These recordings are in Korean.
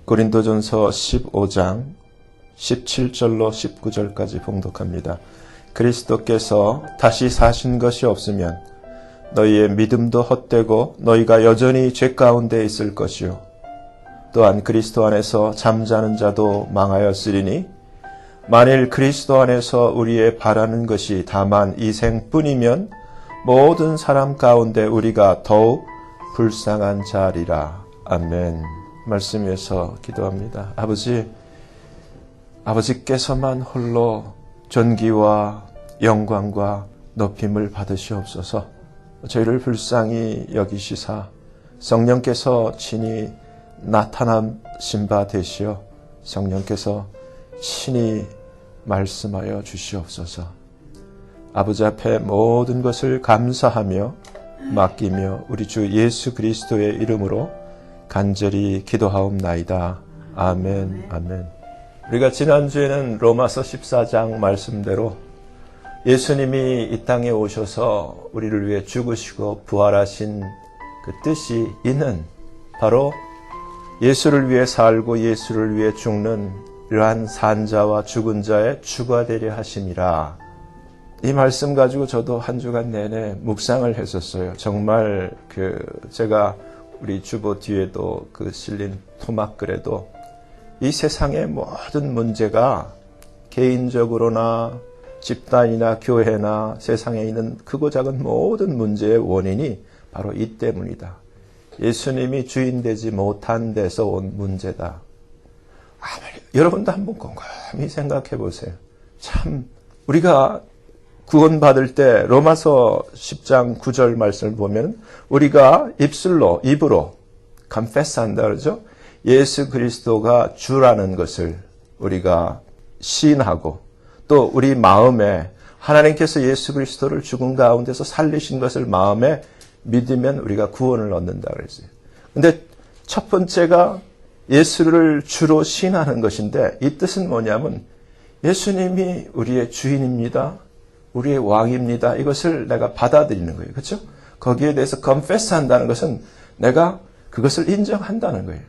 고린도전서 15장 17절로 19절까지 봉독합니다. 그리스도께서 다시 사신 것이 없으면 너희의 믿음도 헛되고 너희가 여전히 죄 가운데 있을 것이요. 또한 그리스도 안에서 잠자는 자도 망하였으리니 만일 그리스도 안에서 우리의 바라는 것이 다만 이 생뿐이면 모든 사람 가운데 우리가 더욱 불쌍한 자리라. 아멘. 말씀 위에서 기도합니다. 아버지께서만 홀로 존귀와 영광과 높임을 받으시옵소서. 저희를 불쌍히 여기시사 성령께서 친히 나타나신 바 되시어 성령께서 친히 말씀하여 주시옵소서. 아버지 앞에 모든 것을 감사하며 맡기며 우리 주 예수 그리스도의 이름으로 간절히 기도하옵나이다. 아멘. 아멘. 우리가 지난주에는 로마서 14장 말씀대로 예수님이 이 땅에 오셔서 우리를 위해 죽으시고 부활하신 그 뜻이 있는 바로 예수를 위해 살고 예수를 위해 죽는 이러한 산자와 죽은 자의 주가 되려 하심이라. 이 말씀 가지고 저도 한 주간 내내 묵상을 했었어요. 정말 제가 우리 주보 뒤에도 실린 토막글에도 이 세상의 모든 문제가 개인적으로나 집단이나 교회나 세상에 있는 크고 작은 모든 문제의 원인이 바로 이 때문이다. 예수님이 주인 되지 못한 데서 온 문제다. 여러분도 한번 곰곰이 생각해 보세요. 참 우리가 구원받을 때 로마서 10장 9절 말씀을 보면 우리가 입으로 confess한다 그러죠. 예수 그리스도가 주라는 것을 우리가 시인하고 또 우리 마음에 하나님께서 예수 그리스도를 죽은 가운데서 살리신 것을 마음에 믿으면 우리가 구원을 얻는다 그랬어요. 근데 첫 번째가 예수를 주로 시인하는 것인데 이 뜻은 뭐냐면 예수님이 우리의 주인입니다. 우리의 왕입니다. 이것을 내가 받아들이는 거예요. 그렇죠? 거기에 대해서 confess 한다는 것은 내가 그것을 인정한다는 거예요.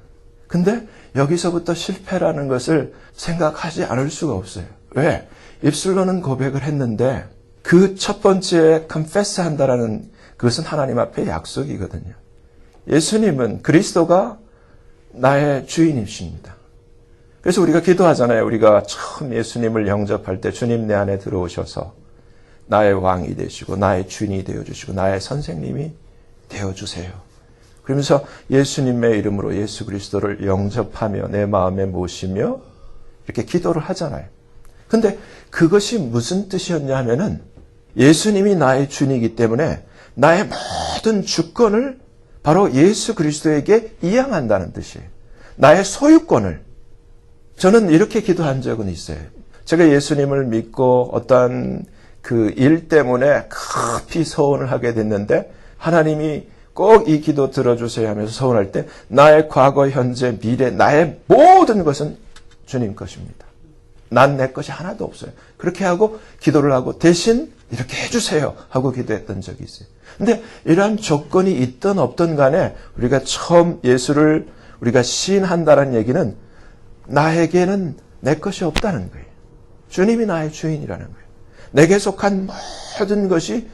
근데 여기서부터 실패라는 것을 생각하지 않을 수가 없어요. 왜? 입술로는 고백을 했는데 그 첫 번째 confess 한다라는 그것은 하나님 앞에 약속이거든요. 예수님은 그리스도가 나의 주인이십니다. 그래서 우리가 기도하잖아요. 우리가 처음 예수님을 영접할 때 주님 내 안에 들어오셔서 나의 왕이 되시고 나의 주인이 되어주시고 나의 선생님이 되어주세요. 그러면서 예수님의 이름으로 예수 그리스도를 영접하며 내 마음에 모시며 이렇게 기도를 하잖아요. 근데 그것이 무슨 뜻이었냐 하면은 예수님이 나의 주인이기 때문에 나의 모든 주권을 바로 예수 그리스도에게 이양한다는 뜻이에요. 나의 소유권을. 저는 이렇게 기도한 적은 있어요. 제가 예수님을 믿고 어떤 일 때문에 급히 서원을 하게 됐는데 하나님이 꼭 이 기도 들어주세요 하면서 서원할 때 나의 과거, 현재, 미래, 나의 모든 것은 주님 것입니다. 난 내 것이 하나도 없어요. 그렇게 하고 기도를 하고 대신 이렇게 해주세요 하고 기도했던 적이 있어요. 근데 이러한 조건이 있든 없든 간에 우리가 처음 예수를 우리가 시인한다는 얘기는 나에게는 내 것이 없다는 거예요. 주님이 나의 주인이라는 거예요. 내게 속한 모든 것이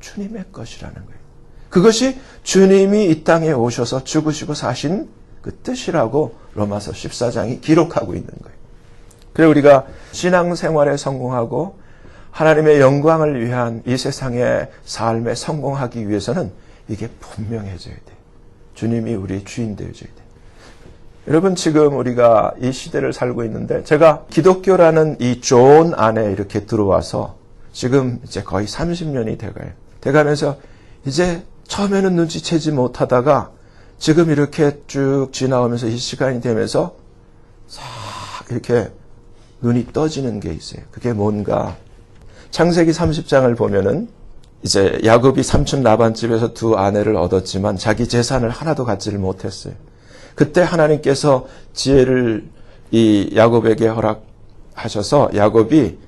주님의 것이라는 거예요. 그것이 주님이 이 땅에 오셔서 죽으시고 사신 그 뜻이라고 로마서 14장이 기록하고 있는 거예요. 그래서 우리가 신앙생활에 성공하고 하나님의 영광을 위한 이 세상의 삶에 성공하기 위해서는 이게 분명해져야 돼요. 주님이 우리의 주인 되어줘야 돼요. 여러분 지금 우리가 이 시대를 살고 있는데 제가 기독교라는 이 존 안에 이렇게 들어와서 지금 이제 거의 30년이 돼가요. 돼가면서 이제 처음에는 눈치채지 못하다가 지금 이렇게 쭉 지나오면서 이 시간이 되면서 싹 이렇게 눈이 떠지는 게 있어요. 그게 뭔가 창세기 30장을 보면은 이제 야곱이 삼촌 라반 집에서 두 아내를 얻었지만 자기 재산을 하나도 갖지를 못했어요. 그때 하나님께서 지혜를 이 야곱에게 허락하셔서 야곱이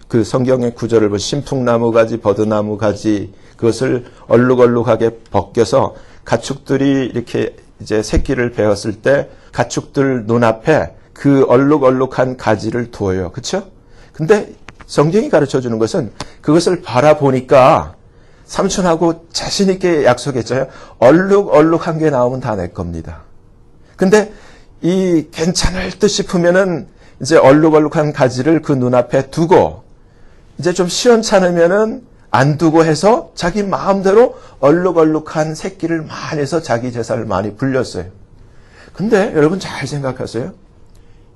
그 성경의 구절을 보면 신풍나무 가지, 버드나무 가지 그것을 얼룩얼룩하게 벗겨서 가축들이 이렇게 이제 새끼를 베었을 때 가축들 눈앞에 그 얼룩얼룩한 가지를 두어요. 그렇죠? 근데 성경이 가르쳐 주는 것은 그것을 바라보니까 삼촌하고 자신 있게 약속했잖아요. 얼룩얼룩한 게 나오면 다 내 겁니다. 근데 이 괜찮을 듯 싶으면은 이제 얼룩얼룩한 가지를 그 눈앞에 두고 이제 좀 시원찮으면은 안 두고 해서 자기 마음대로 얼룩얼룩한 새끼를 많이 해서 자기 제사를 많이 불렸어요. 근데 여러분 잘 생각하세요.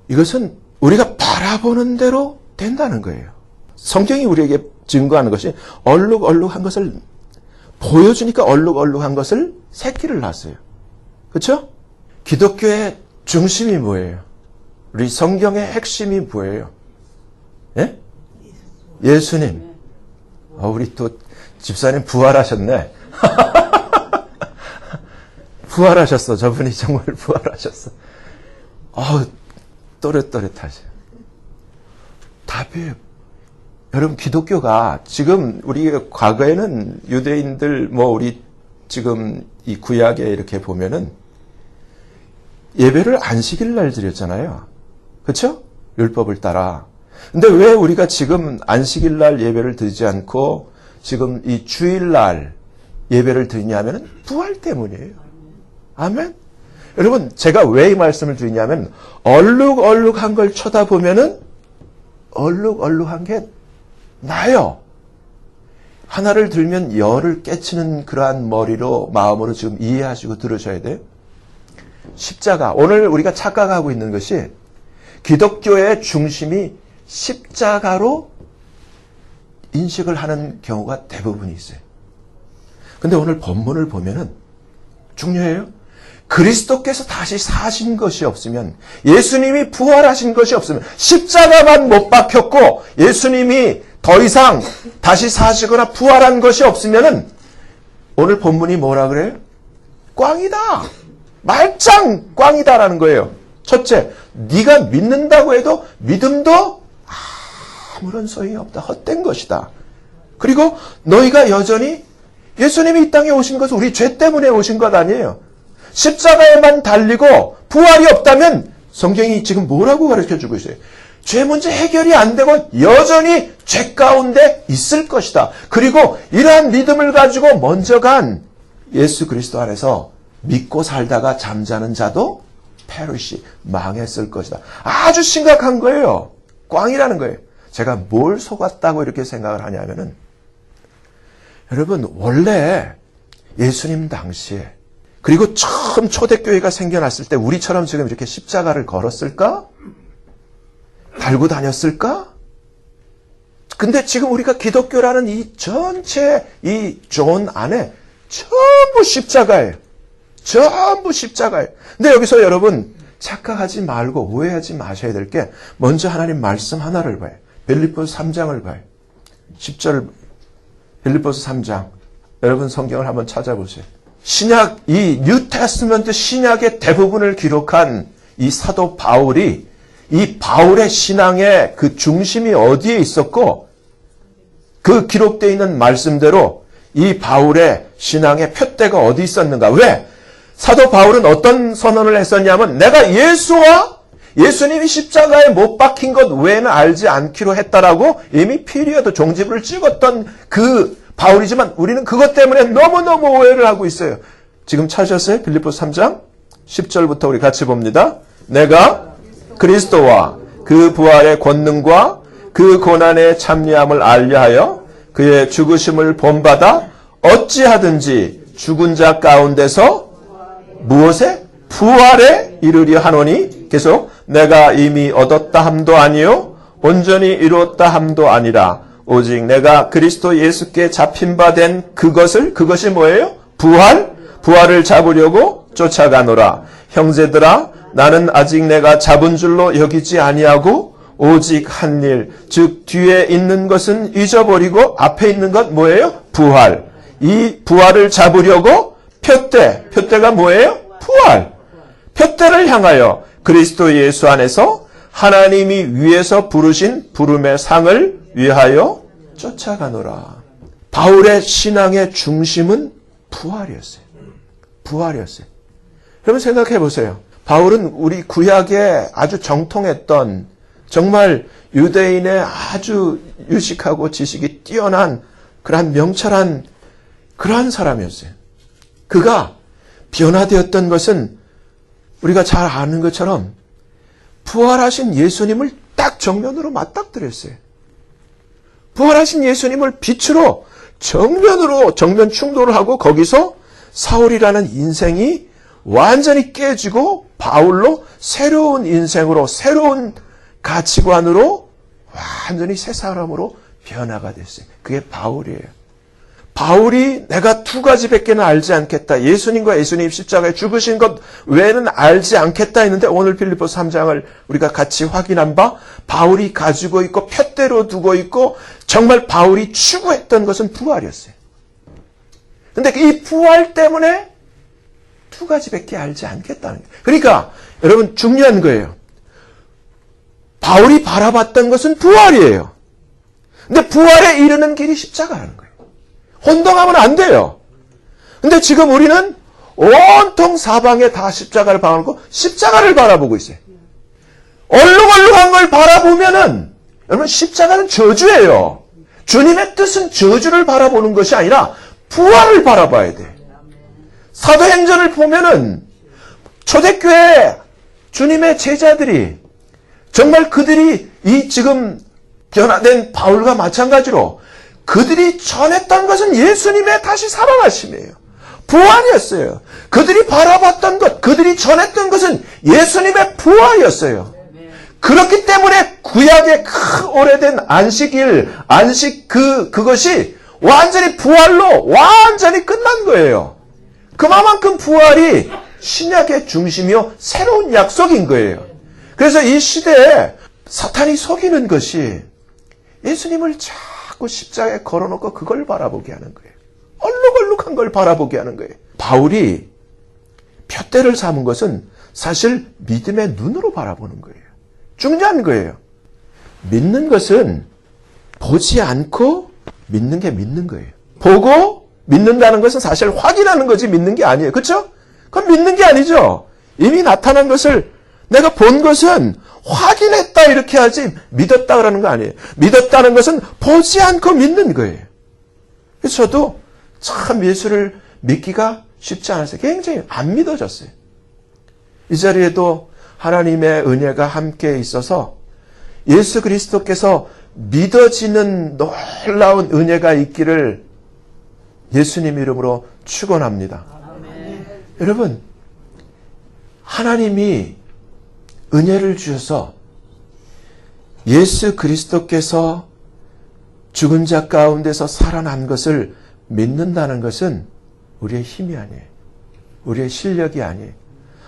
이것은 우리가 바라보는 대로 된다는 거예요. 성경이 우리에게 증거하는 것이 얼룩얼룩한 것을 보여주니까 얼룩얼룩한 것을 새끼를 낳았어요. 그렇죠? 기독교의 중심이 뭐예요? 우리 성경의 핵심이 뭐예요? 예? 예수님. 우리 또 집사님 부활하셨네. 부활하셨어. 저분이 정말 부활하셨어. 또렷또렷하세요. 답이에요. 여러분 기독교가 지금 우리 과거에는 유대인들 우리 지금 이 구약에 이렇게 보면은 예배를 안식일 날 드렸잖아요. 그렇죠? 율법을 따라. 근데 왜 우리가 지금 안식일 날 예배를 드리지 않고 지금 이 주일 날 예배를 드리냐면은 부활 때문이에요. 아멘. 여러분 제가 왜 이 말씀을 드리냐면 얼룩얼룩한 걸 쳐다보면은 얼룩얼룩한 게 나요. 하나를 들면 열을 깨치는 그러한 머리로 마음으로 지금 이해하시고 들으셔야 돼요. 십자가. 오늘 우리가 착각하고 있는 것이 기독교의 중심이 십자가로 인식을 하는 경우가 대부분이 있어요. 근데 오늘 본문을 보면은 중요해요. 그리스도께서 다시 사신 것이 없으면, 예수님이 부활하신 것이 없으면, 십자가만 못 박혔고 예수님이 더 이상 다시 사시거나 부활한 것이 없으면은 오늘 본문이 뭐라 그래요? 꽝이다. 말짱 꽝이다라는 거예요. 첫째, 네가 믿는다고 해도 믿음도 아무런 소용이 없다. 헛된 것이다. 그리고 너희가 여전히 예수님이 이 땅에 오신 것은 우리 죄 때문에 오신 것 아니에요. 십자가에만 달리고 부활이 없다면 성경이 지금 뭐라고 가르쳐주고 있어요? 죄 문제 해결이 안 되고 여전히 죄 가운데 있을 것이다. 그리고 이러한 믿음을 가지고 먼저 간 예수 그리스도 안에서 믿고 살다가 잠자는 자도 페르시 망했을 것이다. 아주 심각한 거예요. 꽝이라는 거예요. 제가 뭘 속았다고 이렇게 생각을 하냐면은 여러분 원래 예수님 당시에 그리고 처음 초대교회가 생겨났을 때 우리처럼 지금 이렇게 십자가를 걸었을까? 달고 다녔을까? 근데 지금 우리가 기독교라는 이 전체 이 존 안에 전부 십자가예요. 전부 십자가예요. 근데 여기서 여러분 착각하지 말고 오해하지 마셔야 될 게 먼저 하나님 말씀 하나를 봐요. 빌립보서 3장을 봐요. 10절 빌립보서 3장. 여러분 성경을 한번 찾아보세요. 신약, 이 뉴테스트먼트 신약의 대부분을 기록한 이 사도 바울이 이 바울의 신앙의 그 중심이 어디에 있었고 그 기록되어 있는 말씀대로 이 바울의 신앙의 표대가 어디 있었는가? 왜? 사도 바울은 어떤 선언을 했었냐면 내가 예수와 예수님이 십자가에 못 박힌 것 외에는 알지 않기로 했다라고 이미 피리어드 종지부를 찍었던 그 바울이지만 우리는 그것 때문에 너무너무 오해를 하고 있어요. 지금 찾으셨어요? 빌립보서 3장 10절부터 우리 같이 봅니다. 내가 그리스도와 그 부활의 권능과 그 고난의 참여함을 알려하여 그의 죽으심을 본받아 어찌하든지 죽은 자 가운데서 무엇에? 부활에 이르려 하노니 계속 내가 이미 얻었다 함도 아니요 온전히 이루었다 함도 아니라 오직 내가 그리스도 예수께 잡힌 바 된 그것이 뭐예요? 부활을 잡으려고 쫓아가노라. 형제들아 나는 아직 내가 잡은 줄로 여기지 아니하고 오직 한 일, 즉 뒤에 있는 것은 잊어버리고 앞에 있는 것 뭐예요? 부활. 이 부활을 잡으려고 표대가 뭐예요? 부활. 표대를 향하여 그리스도 예수 안에서 하나님이 위에서 부르신 부름의 상을 위하여 쫓아가노라. 바울의 신앙의 중심은 부활이었어요. 부활이었어요. 여러분 생각해 보세요. 바울은 우리 구약에 아주 정통했던 정말 유대인의 아주 유식하고 지식이 뛰어난 그러한 명철한 그러한 사람이었어요. 그가 변화되었던 것은 우리가 잘 아는 것처럼 부활하신 예수님을 딱 정면으로 맞닥뜨렸어요. 부활하신 예수님을 빛으로 정면 충돌을 하고 거기서 사울이라는 인생이 완전히 깨지고 바울로 새로운 인생으로 새로운 가치관으로 완전히 새 사람으로 변화가 됐어요. 그게 바울이에요. 바울이 내가 두 가지밖에는 알지 않겠다. 예수님과 예수님 십자가에 죽으신 것 외에는 알지 않겠다 했는데 오늘 빌립보서 3장을 우리가 같이 확인한 바 바울이 가지고 있고 푯대로 두고 있고 정말 바울이 추구했던 것은 부활이었어요. 근데 이 부활 때문에 두 가지밖에 알지 않겠다는 거예요. 그러니까 여러분 중요한 거예요. 바울이 바라봤던 것은 부활이에요. 근데 부활에 이르는 길이 십자가라는 거예요. 혼동하면 안 돼요. 근데 지금 우리는 온통 사방에 다 십자가를 바라보고 십자가를 바라보고 있어요. 얼룩얼룩한 걸 바라보면은 여러분 십자가는 저주예요. 주님의 뜻은 저주를 바라보는 것이 아니라 부활을 바라봐야 돼. 사도행전을 보면은 초대교회 주님의 제자들이 정말 그들이 이 지금 변화된 바울과 마찬가지로 그들이 전했던 것은 예수님의 다시 살아나심이에요. 부활이었어요. 그들이 바라봤던 것, 그들이 전했던 것은 예수님의 부활이었어요. 그렇기 때문에 구약의 오래된 안식일, 그것이 완전히 부활로 완전히 끝난 거예요. 그만큼 부활이 신약의 중심이요 새로운 약속인 거예요. 그래서 이 시대에 사탄이 속이는 것이 예수님을 자꾸 십자가에 걸어놓고 그걸 바라보게 하는 거예요. 얼룩얼룩한 걸 바라보게 하는 거예요. 바울이 푯대를 삼은 것은 사실 믿음의 눈으로 바라보는 거예요. 중요한 거예요. 믿는 것은 보지 않고 믿는 게 믿는 거예요. 보고 믿는다는 것은 사실 확인하는 거지 믿는 게 아니에요. 그렇죠? 그건 믿는 게 아니죠. 이미 나타난 것을 내가 본 것은 확인했다 이렇게 하지 믿었다 그러는 거 아니에요. 믿었다는 것은 보지 않고 믿는 거예요. 그래서 저도 참 예수를 믿기가 쉽지 않았어요. 굉장히 안 믿어졌어요. 이 자리에도 하나님의 은혜가 함께 있어서 예수 그리스도께서 믿어지는 놀라운 은혜가 있기를 예수님 이름으로 축원합니다. 여러분, 하나님이 은혜를 주셔서 예수 그리스도께서 죽은 자 가운데서 살아난 것을 믿는다는 것은 우리의 힘이 아니에요. 우리의 실력이 아니에요.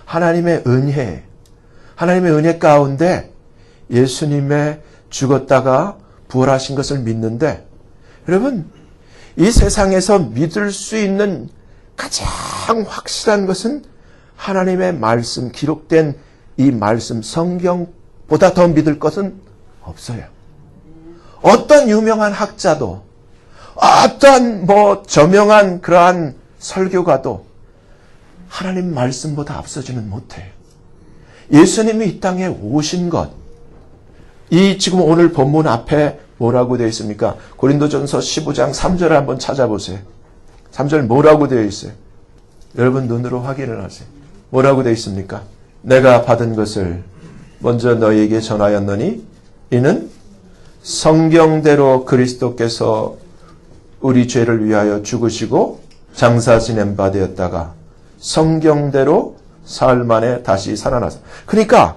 하나님의 은혜, 하나님의 은혜 가운데 예수님의 죽었다가 부활하신 것을 믿는데 여러분, 이 세상에서 믿을 수 있는 가장 확실한 것은 하나님의 말씀, 기록된 이 말씀, 성경보다 더 믿을 것은 없어요. 어떤 유명한 학자도, 어떤 저명한 그러한 설교가도 하나님 말씀보다 앞서지는 못해요. 예수님이 이 땅에 오신 것, 이 지금 오늘 본문 앞에 뭐라고 되어 있습니까? 고린도전서 15장 3절을 한번 찾아보세요. 3절 뭐라고 되어 있어요? 여러분 눈으로 확인을 하세요. 뭐라고 되어 있습니까? 내가 받은 것을 먼저 너희에게 전하였노니 이는 성경대로 그리스도께서 우리 죄를 위하여 죽으시고 장사 지낸 바 되었다가 성경대로 사흘 만에 다시 살아나서. 그러니까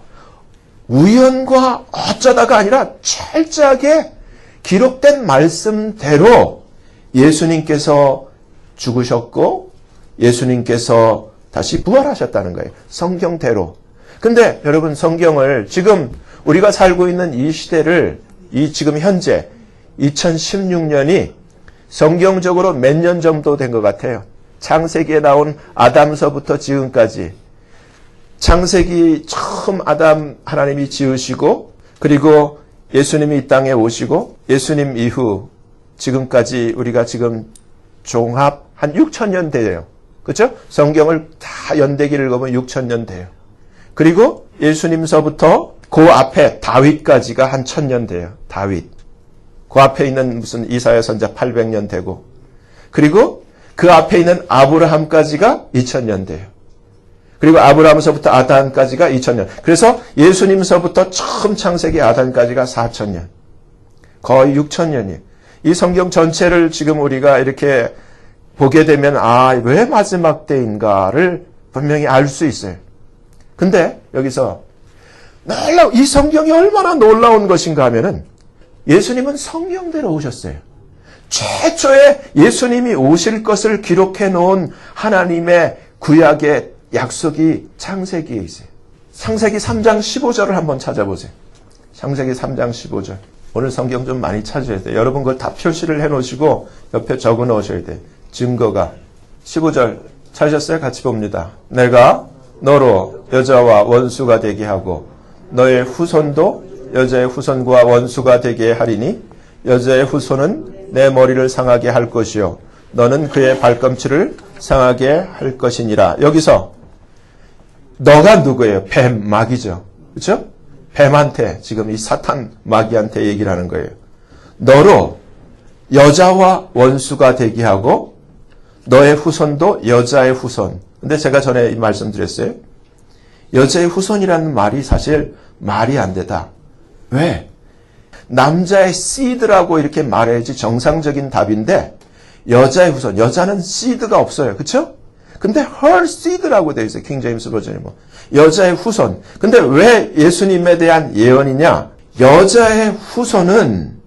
우연과 어쩌다가 아니라 철저하게 기록된 말씀대로 예수님께서 죽으셨고 예수님께서 다시 부활하셨다는 거예요. 성경대로. 근데 여러분 성경을 지금 우리가 살고 있는 이 시대를 이 지금 현재 2016년이 성경적으로 몇 년 정도 된 것 같아요. 창세기에 나온 아담서부터 지금까지 창세기 처음 아담 하나님이 지으시고 그리고 예수님이 이 땅에 오시고 예수님 이후 지금까지 우리가 지금 종합 한 6,000년 돼요. 그렇죠? 성경을 다 연대기를 읽으면 6,000년 돼요. 그리고 예수님서부터 그 앞에 다윗까지가 한 1,000년 돼요. 다윗. 그 앞에 있는 무슨 이사야 선자 800년 되고, 그리고 그 앞에 있는 아브라함까지가 2,000년 돼요. 그리고 아브라함서부터 아단까지가 2,000년. 그래서 예수님서부터 처음 창세기 아단까지가 4,000년. 거의 6,000년이에요. 이 성경 전체를 지금 우리가 이렇게 보게 되면 왜 마지막 때인가를 분명히 알 수 있어요. 근데 여기서 이 성경이 얼마나 놀라운 것인가 하면은 예수님은 성령대로 오셨어요. 최초에 예수님이 오실 것을 기록해 놓은 하나님의 구약의 약속이 창세기에 있어요. 창세기 3장 15절을 한번 찾아보세요. 창세기 3장 15절. 오늘 성경 좀 많이 찾으셔야 돼요. 여러분 그걸 다 표시를 해 놓으시고 옆에 적어 놓으셔야 돼요. 증거가. 15절 찾으셨어요? 같이 봅니다. 내가 너로 여자와 원수가 되게 하고 너의 후손도 여자의 후손과 원수가 되게 하리니 여자의 후손은 내 머리를 상하게 할 것이요 너는 그의 발꿈치를 상하게 할 것이니라. 여기서 너가 누구예요? 뱀, 마귀죠. 그렇죠? 뱀한테 지금 이 사탄 마귀한테 얘기를 하는 거예요. 너로 여자와 원수가 되게 하고 너의 후손도 여자의 후손. 근데 제가 전에 이 말씀드렸어요. 여자의 후손이라는 말이 사실 말이 안 되다. 왜? 남자의 seed라고 이렇게 말해야지 정상적인 답인데 여자의 후손, 여자는 seed가 없어요. 그렇죠? 근데 her seed라고 되어 있어요. 킹 제임스 버전이 뭐. 여자의 후손. 근데 왜 예수님에 대한 예언이냐? 여자의 후손은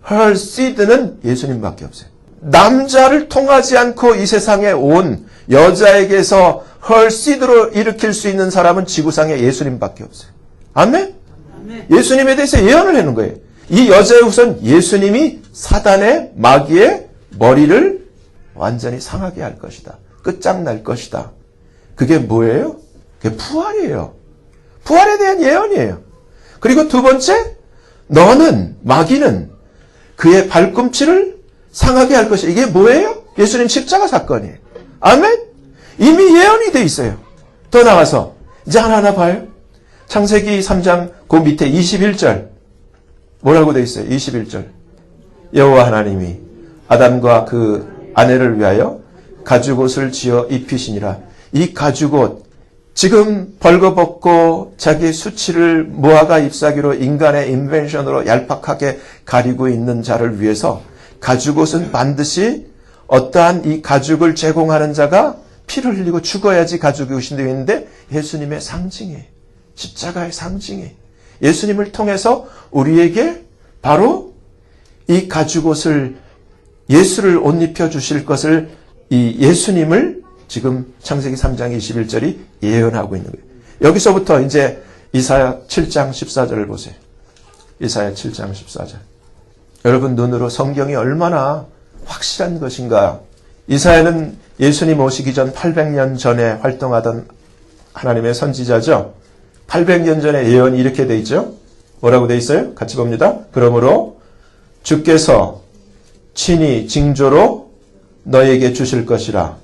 her seed는 예수님밖에 없어요. 남자를 통하지 않고 이 세상에 온 여자에게서 her seed로 일으킬 수 있는 사람은 지구상에 예수님밖에 없어요. 아멘? 예수님에 대해서 예언을 하는 거예요. 이 여자의 후손 예수님이 사단의 마귀의 머리를 완전히 상하게 할 것이다. 끝장날 것이다. 그게 뭐예요? 그게 부활이에요. 부활에 대한 예언이에요. 그리고 두 번째, 너는, 마귀는 그의 발꿈치를 상하게 할 것이다. 이게 뭐예요? 예수님 십자가 사건이에요. 아멘? 이미 예언이 돼 있어요. 더 나가서 이제 하나하나 봐요. 창세기 3장 그 밑에 21절 뭐라고 돼 있어요? 21절 여호와 하나님이 아담과 그 아내를 위하여 가죽옷을 지어 입히시니라. 이 가죽옷 지금 벌거벗고 자기 수치를 무화과 잎사귀로 인간의 인벤션으로 얄팍하게 가리고 있는 자를 위해서 가죽옷은 반드시 어떠한 이 가죽을 제공하는 자가 피를 흘리고 죽어야지 가죽이 옷이 되어 있는데 예수님의 상징이에요. 십자가의 상징이에요. 예수님을 통해서 우리에게 바로 이 가죽옷을 예수를 옷 입혀 주실 것을 이 예수님을 지금 창세기 3장 21절이 예언하고 있는 거예요. 여기서부터 이제 이사야 7장 14절을 보세요. 이사야 7장 14절. 여러분 눈으로 성경이 얼마나 확실한 것인가. 이사야는 예수님 오시기 전 800년 전에 활동하던 하나님의 선지자죠. 800년 전에 예언이 이렇게 돼 있죠. 뭐라고 돼 있어요? 같이 봅니다. 그러므로 주께서 친히 징조로 너에게 주실 것이라.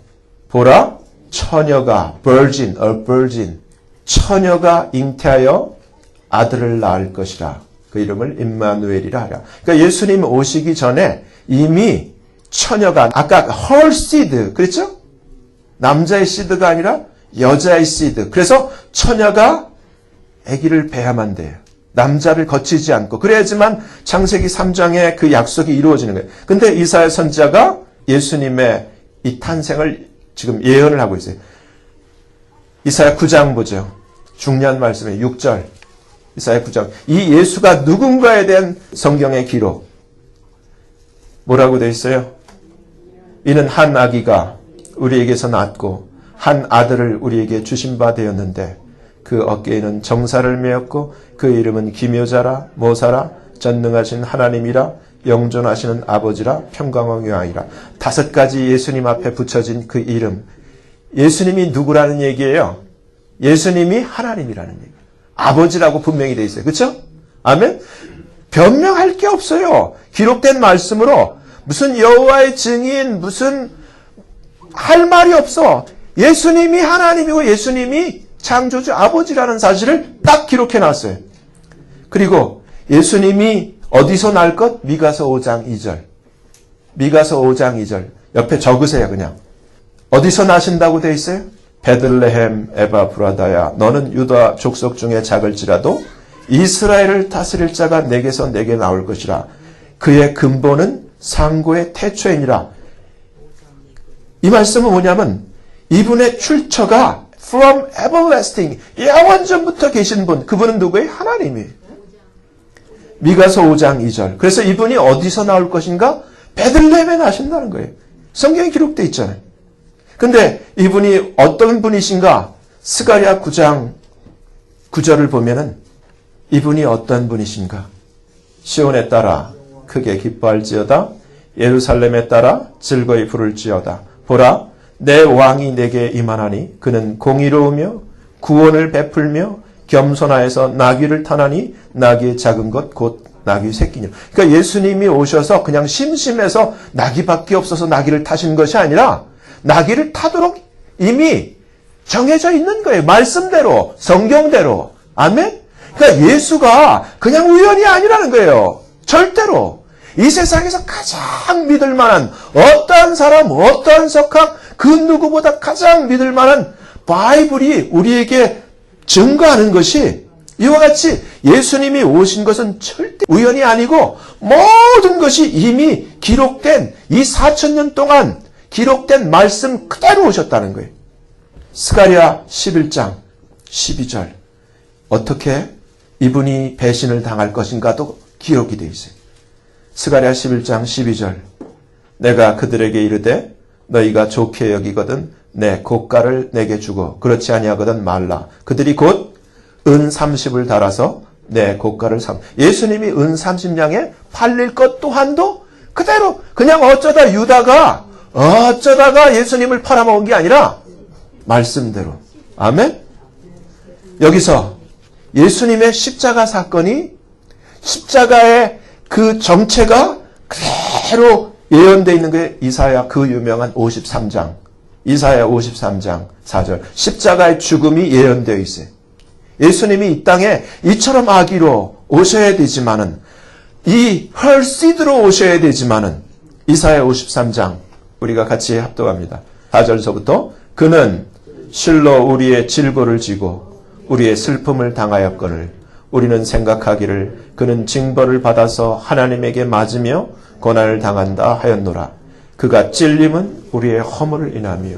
보라, 처녀가 virgin, 처녀가 잉태하여 아들을 낳을 것이라. 그 이름을 임마누엘이라 하라. 그러니까 예수님 오시기 전에 이미 처녀가 아까 her seed 그랬죠? 남자의 씨드가 아니라 여자의 씨드. 그래서 처녀가 아기를 배야만 돼요. 남자를 거치지 않고. 그래야지만 창세기 3장의 그 약속이 이루어지는 거예요. 근데 이사야 선지자가 예수님의 이 탄생을 지금 예언을 하고 있어요. 이사야 9장 보죠. 중요한 말씀이에요. 6절. 이사야 9장. 이 예수가 누군가에 대한 성경의 기록. 뭐라고 되어 있어요? 이는 한 아기가 우리에게서 낳았고 한 아들을 우리에게 주신 바 되었는데 그 어깨에는 정사를 메었고 그 이름은 기묘자라 모사라 전능하신 하나님이라 영존하시는 아버지라 평강왕의 왕이라. 5가지 예수님 앞에 붙여진 그 이름. 예수님이 누구라는 얘기예요? 예수님이 하나님이라는 얘기예요. 아버지라고 분명히 되어 있어요. 그렇죠? 아멘? 변명할 게 없어요. 기록된 말씀으로 무슨 여호와의 증인 무슨 할 말이 없어. 예수님이 하나님이고 예수님이 창조주 아버지라는 사실을 딱 기록해 놨어요. 그리고 예수님이 어디서 날 것? 미가서 5장 2절. 미가서 5장 2절. 옆에 적으세요, 그냥. 어디서 나신다고 돼 있어요? 베들레헴 에바브라다야, 너는 유다 족속 중에 작을지라도 이스라엘을 다스릴 자가 내게서 내게 나올 것이라. 그의 근본은 상고의 태초이니라. 이 말씀은 뭐냐면 이분의 출처가 from everlasting, 영원전부터 계신 분, 그분은 누구예요? 하나님이에요. 미가서 5장 2절. 그래서 이분이 어디서 나올 것인가? 베들레헴에 나신다는 거예요. 성경에 기록되어 있잖아요. 근데 이분이 어떤 분이신가? 스가랴 9장 9절을 보면은 이분이 어떤 분이신가? 시온에 따라 크게 기뻐할지어다. 예루살렘에 따라 즐거이 부를지어다. 보라, 내 왕이 내게 임하나니 그는 공의로우며 구원을 베풀며 겸손하여서 나귀를 타나니 나귀의 작은 것 곧 나귀 새끼냐. 그러니까 예수님이 오셔서 그냥 심심해서 나귀밖에 없어서 나귀를 타신 것이 아니라 나귀를 타도록 이미 정해져 있는 거예요. 말씀대로, 성경대로. 아멘? 그러니까 예수가 그냥 우연이 아니라는 거예요. 절대로. 이 세상에서 가장 믿을 만한 어떠한 사람, 어떠한 석학, 그 누구보다 가장 믿을 만한 바이블이 우리에게 증거하는 것이 이와 같이 예수님이 오신 것은 절대 우연이 아니고 모든 것이 이미 기록된 이 4,000년 동안 기록된 말씀 그대로 오셨다는 거예요. 스가랴 11장 12절. 어떻게 이분이 배신을 당할 것인가도 기록이 되어 있어요. 스가랴 11장 12절. 내가 그들에게 이르되 너희가 좋게 여기거든 내 고가를 내게 주고 그렇지 아니하거든 말라. 그들이 곧 은 30을 달아서 내 고가를 삼. 예수님이 은 30냥에 팔릴 것 또한도 그대로 그냥 어쩌다 유다가 예수님을 팔아먹은 게 아니라 말씀대로. 아멘? 여기서 예수님의 십자가 사건이 십자가의 그 정체가 그대로 예언되어 있는 게 이사야 그 유명한 53장. 이사야 53장 4절. 십자가의 죽음이 예언되어 있어요. 예수님이 이 땅에 이처럼 아기로 오셔야 되지만은 이 헐시드로 오셔야 되지만은 이사야 53장 우리가 같이 합독합니다. 4절서부터 그는 실로 우리의 질고를 지고 우리의 슬픔을 당하였거늘 우리는 생각하기를 그는 징벌을 받아서 하나님에게 맞으며 고난을 당한다 하였노라. 그가 찔림은 우리의 허물을 인하며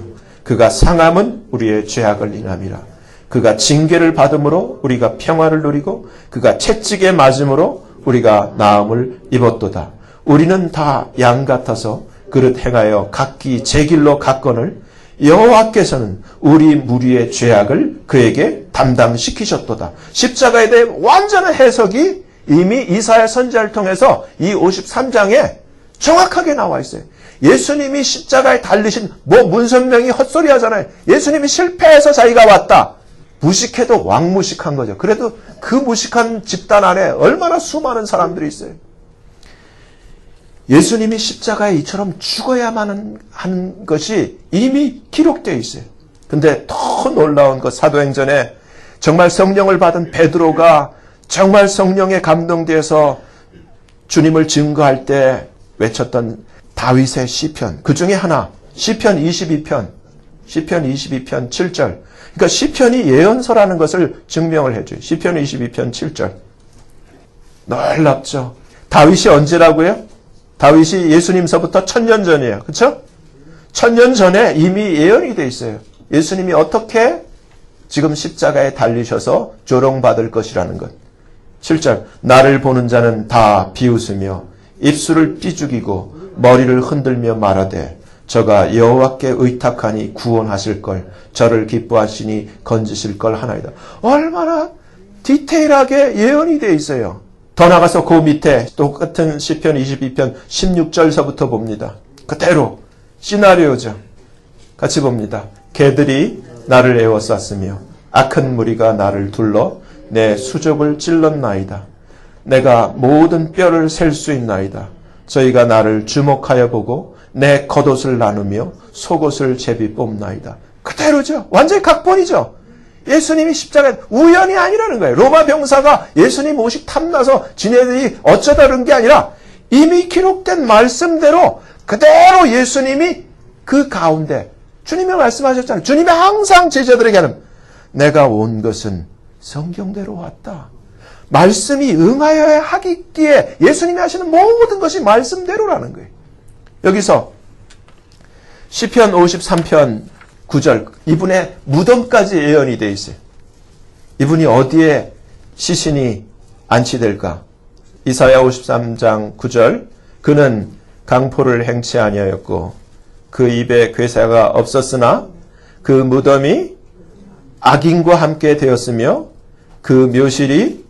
그가 상함은 우리의 죄악을 인함이라. 그가 징계를 받음으로 우리가 평화를 누리고 그가 채찍에 맞음으로 우리가 나음을 입었도다. 우리는 다 양 같아서 그릇 행하여 각기 제 길로 갔거늘 여호와께서는 우리 무리의 죄악을 그에게 담당시키셨도다. 십자가에 대해 완전한 해석이 이미 이사야 선지자를 통해서 이 53장에 정확하게 나와 있어요. 예수님이 십자가에 달리신 문선명이 헛소리 하잖아요. 예수님이 실패해서 자기가 왔다. 무식해도 왕무식한 거죠. 그래도 그 무식한 집단 안에 얼마나 수많은 사람들이 있어요. 예수님이 십자가에 이처럼 죽어야만 하는 것이 이미 기록되어 있어요. 근데 더 놀라운 것, 사도행전에 정말 성령을 받은 베드로가 정말 성령에 감동되어서 주님을 증거할 때 외쳤던 다윗의 시편, 그 중에 하나, 시편 22편 7절. 그러니까 시편이 예언서라는 것을 증명을 해줘요. 시편 22편 7절. 놀랍죠. 다윗이 언제라고요? 다윗이 예수님서부터 1000년 전이에요. 그렇죠? 1000년 전에 이미 예언이 돼 있어요. 예수님이 어떻게 지금 십자가에 달리셔서 조롱받을 것이라는 것. 7절. 나를 보는 자는 다 비웃으며 입술을 삐죽이고 머리를 흔들며 말하되 저가 여호와께 의탁하니 구원하실 걸 저를 기뻐하시니 건지실 걸 하나이다. 얼마나 디테일하게 예언이 되어 있어요. 더 나가서 그 밑에 똑같은 시편 22편 16절서부터 봅니다. 그대로 시나리오죠. 같이 봅니다. 개들이 나를 에워쌌으며 악한 무리가 나를 둘러 내 수족을 찔렀나이다. 내가 모든 뼈를 셀 수 있나이다. 저희가 나를 주목하여 보고 내 겉옷을 나누며 속옷을 제비 뽑나이다. 그대로죠. 완전히 각본이죠. 예수님이 십자가에 우연이 아니라는 거예요. 로마 병사가 예수님 모식 탐나서 지네들이 어쩌다 그런 게 아니라 이미 기록된 말씀대로 그대로 예수님이 그 가운데 주님이 말씀하셨잖아요. 주님이 항상 제자들에게 하는 내가 온 것은 성경대로 왔다. 말씀이 응하여야 하기에 예수님이 하시는 모든 것이 말씀대로라는 거예요. 여기서 시편 53편 9절 이분의 무덤까지 예언이 되어 있어요. 이분이 어디에 시신이 안치될까? 이사야 53장 9절 그는 강포를 행치 아니하였고 그 입에 괴사가 없었으나 그 무덤이 악인과 함께 되었으며 그 묘실이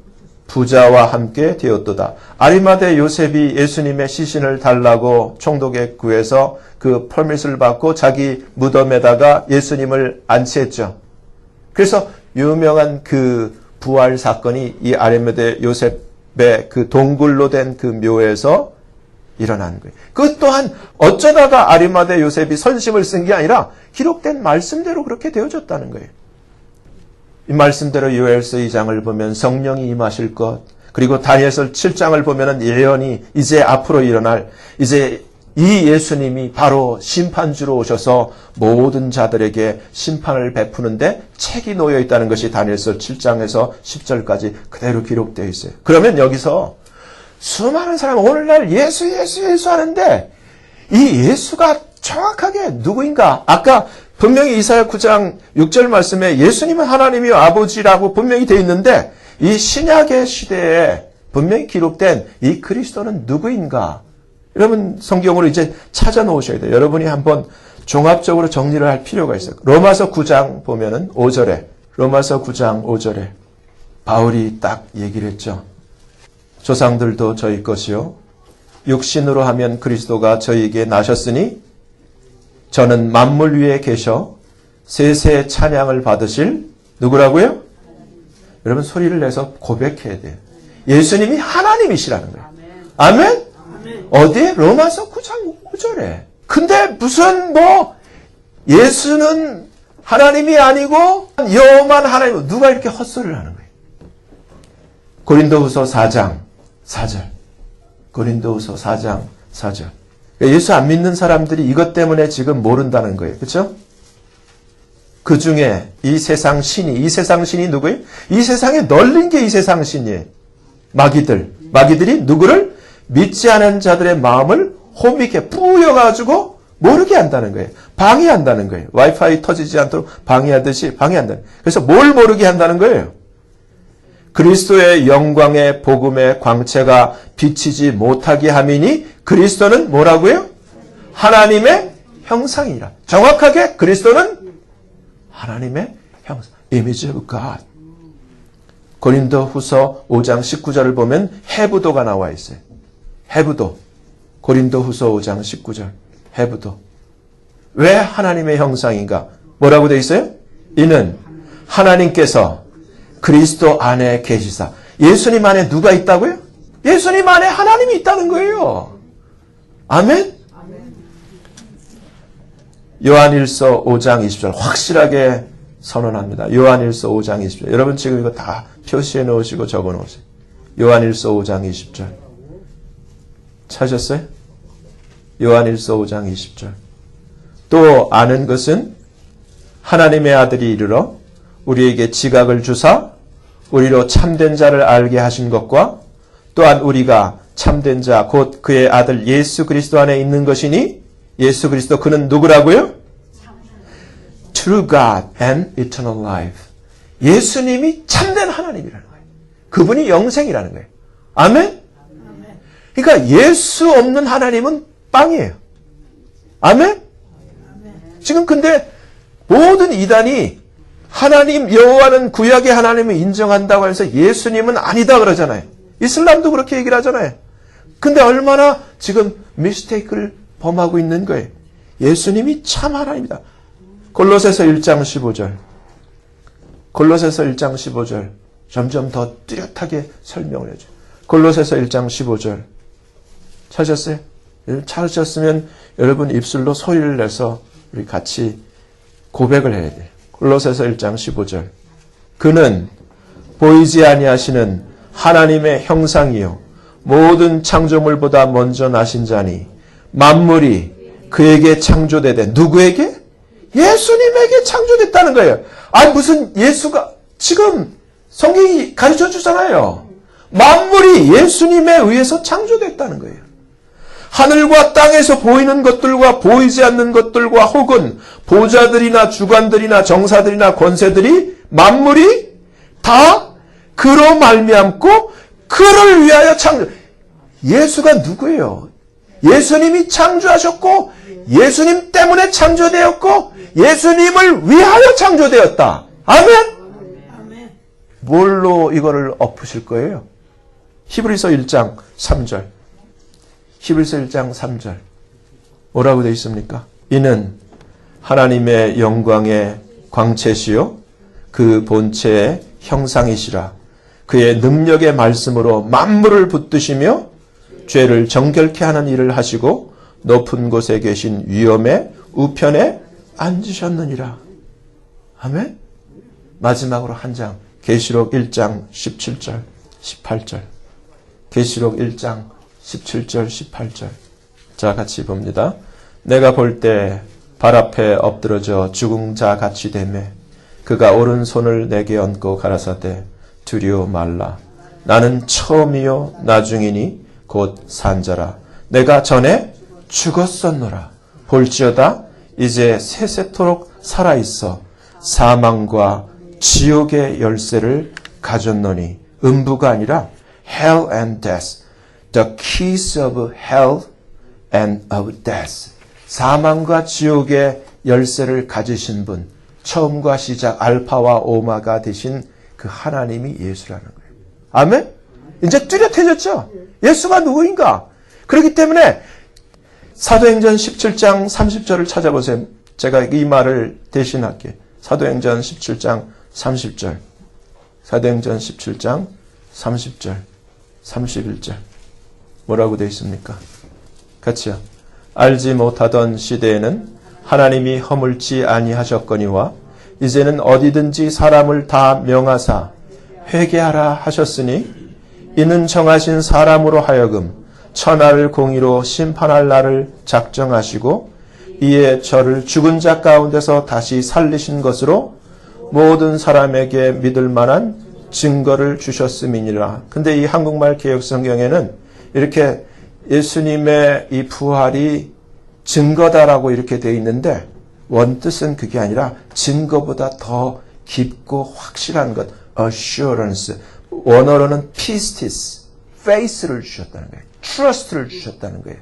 부자와 함께 되었도다. 아리마대 요셉이 예수님의 시신을 달라고 총독에 구해서 그 퍼밋을 받고 자기 무덤에다가 예수님을 안치했죠. 그래서 유명한 그 부활 사건이 이 아리마대 요셉의 그 동굴로 된 그 묘에서 일어난 거예요. 그것 또한 어쩌다가 아리마대 요셉이 선심을 쓴 게 아니라 기록된 말씀대로 그렇게 되어졌다는 거예요. 이 말씀대로 요엘서 2장을 보면 성령이 임하실 것, 그리고 다니엘서 7장을 보면 예언이 이제 앞으로 일어날, 이제 이 예수님이 바로 심판주로 오셔서 모든 자들에게 심판을 베푸는데 책이 놓여 있다는 것이 다니엘서 7장에서 10절까지 그대로 기록되어 있어요. 그러면 여기서 수많은 사람은 오늘날 예수 하는데 이 예수가 정확하게 누구인가? 아까 분명히 이사야 9장 6절 말씀에 예수님은 하나님이요 아버지라고 분명히 되어 있는데 이 신약의 시대에 분명히 기록된 이 그리스도는 누구인가? 여러분 성경으로 이제 찾아 놓으셔야 돼요. 여러분이 한번 종합적으로 정리를 할 필요가 있어요. 로마서 9장 보면은 5절에 로마서 9장 5절에 바울이 딱 얘기를 했죠. 조상들도 저희 것이요 육신으로 하면 그리스도가 저희에게 나셨으니 저는 만물 위에 계셔 세세 찬양을 받으실 누구라고요? 여러분 소리를 내서 고백해야 돼요. 예수님이 하나님이시라는 거예요. 아멘? 어디에? 로마서 9장 5절에. 근데 무슨 예수는 하나님이 아니고 여호만 하나님, 누가 이렇게 헛소리를 하는 거예요? 고린도후서 4장 4절. 고린도후서 4장 4절. 예수 안 믿는 사람들이 이것 때문에 지금 모른다는 거예요. 그렇죠? 그 중에 이 세상 신이 누구예요? 이 세상에 널린 게 이 세상 신이에요. 마귀들이 누구를? 믿지 않은 자들의 마음을 혼미케 뿌여가지고 모르게 한다는 거예요. 방해한다는 거예요. 와이파이 터지지 않도록 방해하듯이 방해한다는 거예요. 그래서 뭘 모르게 한다는 거예요? 그리스도의 영광의 복음의 광채가 비치지 못하게 함이니 그리스도는 뭐라고요? 하나님의 형상이라. 정확하게 그리스도는 하나님의 형상. Image of God. 고린도후서 5장 19절을 보면 해부도가 나와 있어요. 해부도. 고린도후서 5장 19절. 해부도. 왜 하나님의 형상인가? 뭐라고 되어 있어요? 이는 하나님께서 그리스도 안에 계시사. 예수님 안에 누가 있다고요? 예수님 안에 하나님이 있다는 거예요. 아멘? 요한일서 5장 20절 확실하게 선언합니다. 요한일서 5장 20절. 여러분 지금 이거 다 표시해 놓으시고 적어 놓으세요. 요한일서 5장 20절. 찾으셨어요? 요한일서 5장 20절. 또 아는 것은 하나님의 아들이 이르러 우리에게 지각을 주사 우리로 참된 자를 알게 하신 것과 또한 우리가 참된 자 곧 그의 아들 예수 그리스도 안에 있는 것이니 예수 그리스도 그는 누구라고요? True God and eternal life. 예수님이 참된 하나님이라는 거예요. 그분이 영생이라는 거예요. 아멘? 그러니까 예수 없는 하나님은 빵이에요. 아멘? 지금 근데 모든 이단이 하나님 여호와는 구약의 하나님을 인정한다고 해서 예수님은 아니다 그러잖아요. 이슬람도 그렇게 얘기를 하잖아요. 근데 얼마나 지금 미스테이크를 범하고 있는 거예요. 예수님이 참 하나님이다. 골로새서 1장 15절. 골로새서 1장 15절. 점점 더 뚜렷하게 설명을 해줘요. 골로새서 1장 15절. 찾으셨어요? 찾으셨으면 여러분 입술로 소리를 내서 우리 같이 고백을 해야 돼. 골로새서 1장 15절. 그는 보이지 아니하시는 하나님의 형상이요 모든 창조물보다 먼저 나신 자니 만물이 그에게 창조되되 누구에게? 예수님에게 창조됐다는 거예요. 아니 무슨 예수가 지금 성경이 가르쳐 주잖아요. 만물이 예수님에 의해서 창조됐다는 거예요. 하늘과 땅에서 보이는 것들과 보이지 않는 것들과 혹은 보좌들이나 주관들이나 정사들이나 권세들이 만물이 다 그로 말미암고 그를 위하여 창조. 예수가 누구예요? 예수님이 창조하셨고 예수님 때문에 창조되었고 예수님을 위하여 창조되었다. 아멘? 뭘로 이거를 엎으실 거예요? 히브리서 1장 3절. 히브리서 1장 3절. 뭐라고 되어 있습니까? 이는 하나님의 영광의 광채시요 그 본체의 형상이시라. 그의 능력의 말씀으로 만물을 붙드시며 죄를 정결케 하는 일을 하시고 높은 곳에 계신 위엄의 우편에 앉으셨느니라. 아멘? 마지막으로 한 장. 계시록 1장 17절, 18절. 계시록 1장 17절, 18절. 자, 같이 봅니다. 내가 볼 때 발 앞에 엎드러져 죽은 자 같이 되매 그가 오른손을 내게 얹고 가라사대 두려워 말라. 나는 처음이요 나중이니 곧 산자라. 내가 전에 죽었었노라. 볼지어다 이제 세세토록 살아있어 사망과 지옥의 열쇠를 가졌노니 음부가 아니라 hell and death. The keys of hell and of death. 사망과 지옥의 열쇠를 가지신 분, 처음과 시작 알파와 오마가 되신 그 하나님이 예수라는 거예요. 아멘? 이제 뚜렷해졌죠? 예수가 누구인가? 그렇기 때문에 사도행전 17장 30절을 찾아보세요. 제가 이 말을 대신할게요. 사도행전 17장 30절. 사도행전 17장 30절. 31절. 뭐라고 되어 있습니까? 같이요. 알지 못하던 시대에는 하나님이 허물지 아니하셨거니와 이제는 어디든지 사람을 다 명하사 회개하라 하셨으니 이는 정하신 사람으로 하여금 천하를 공의로 심판할 날을 작정하시고 이에 저를 죽은 자 가운데서 다시 살리신 것으로 모든 사람에게 믿을 만한 증거를 주셨음이니라. 근데 이 한국말 개역성경에는 이렇게 예수님의 이 부활이 증거다라고 이렇게 되어 있는데 원뜻은 그게 아니라 증거보다 더 깊고 확실한 것, assurance. 원어로는 pistis, faith를 주셨다는 거예요. trust를 주셨다는 거예요.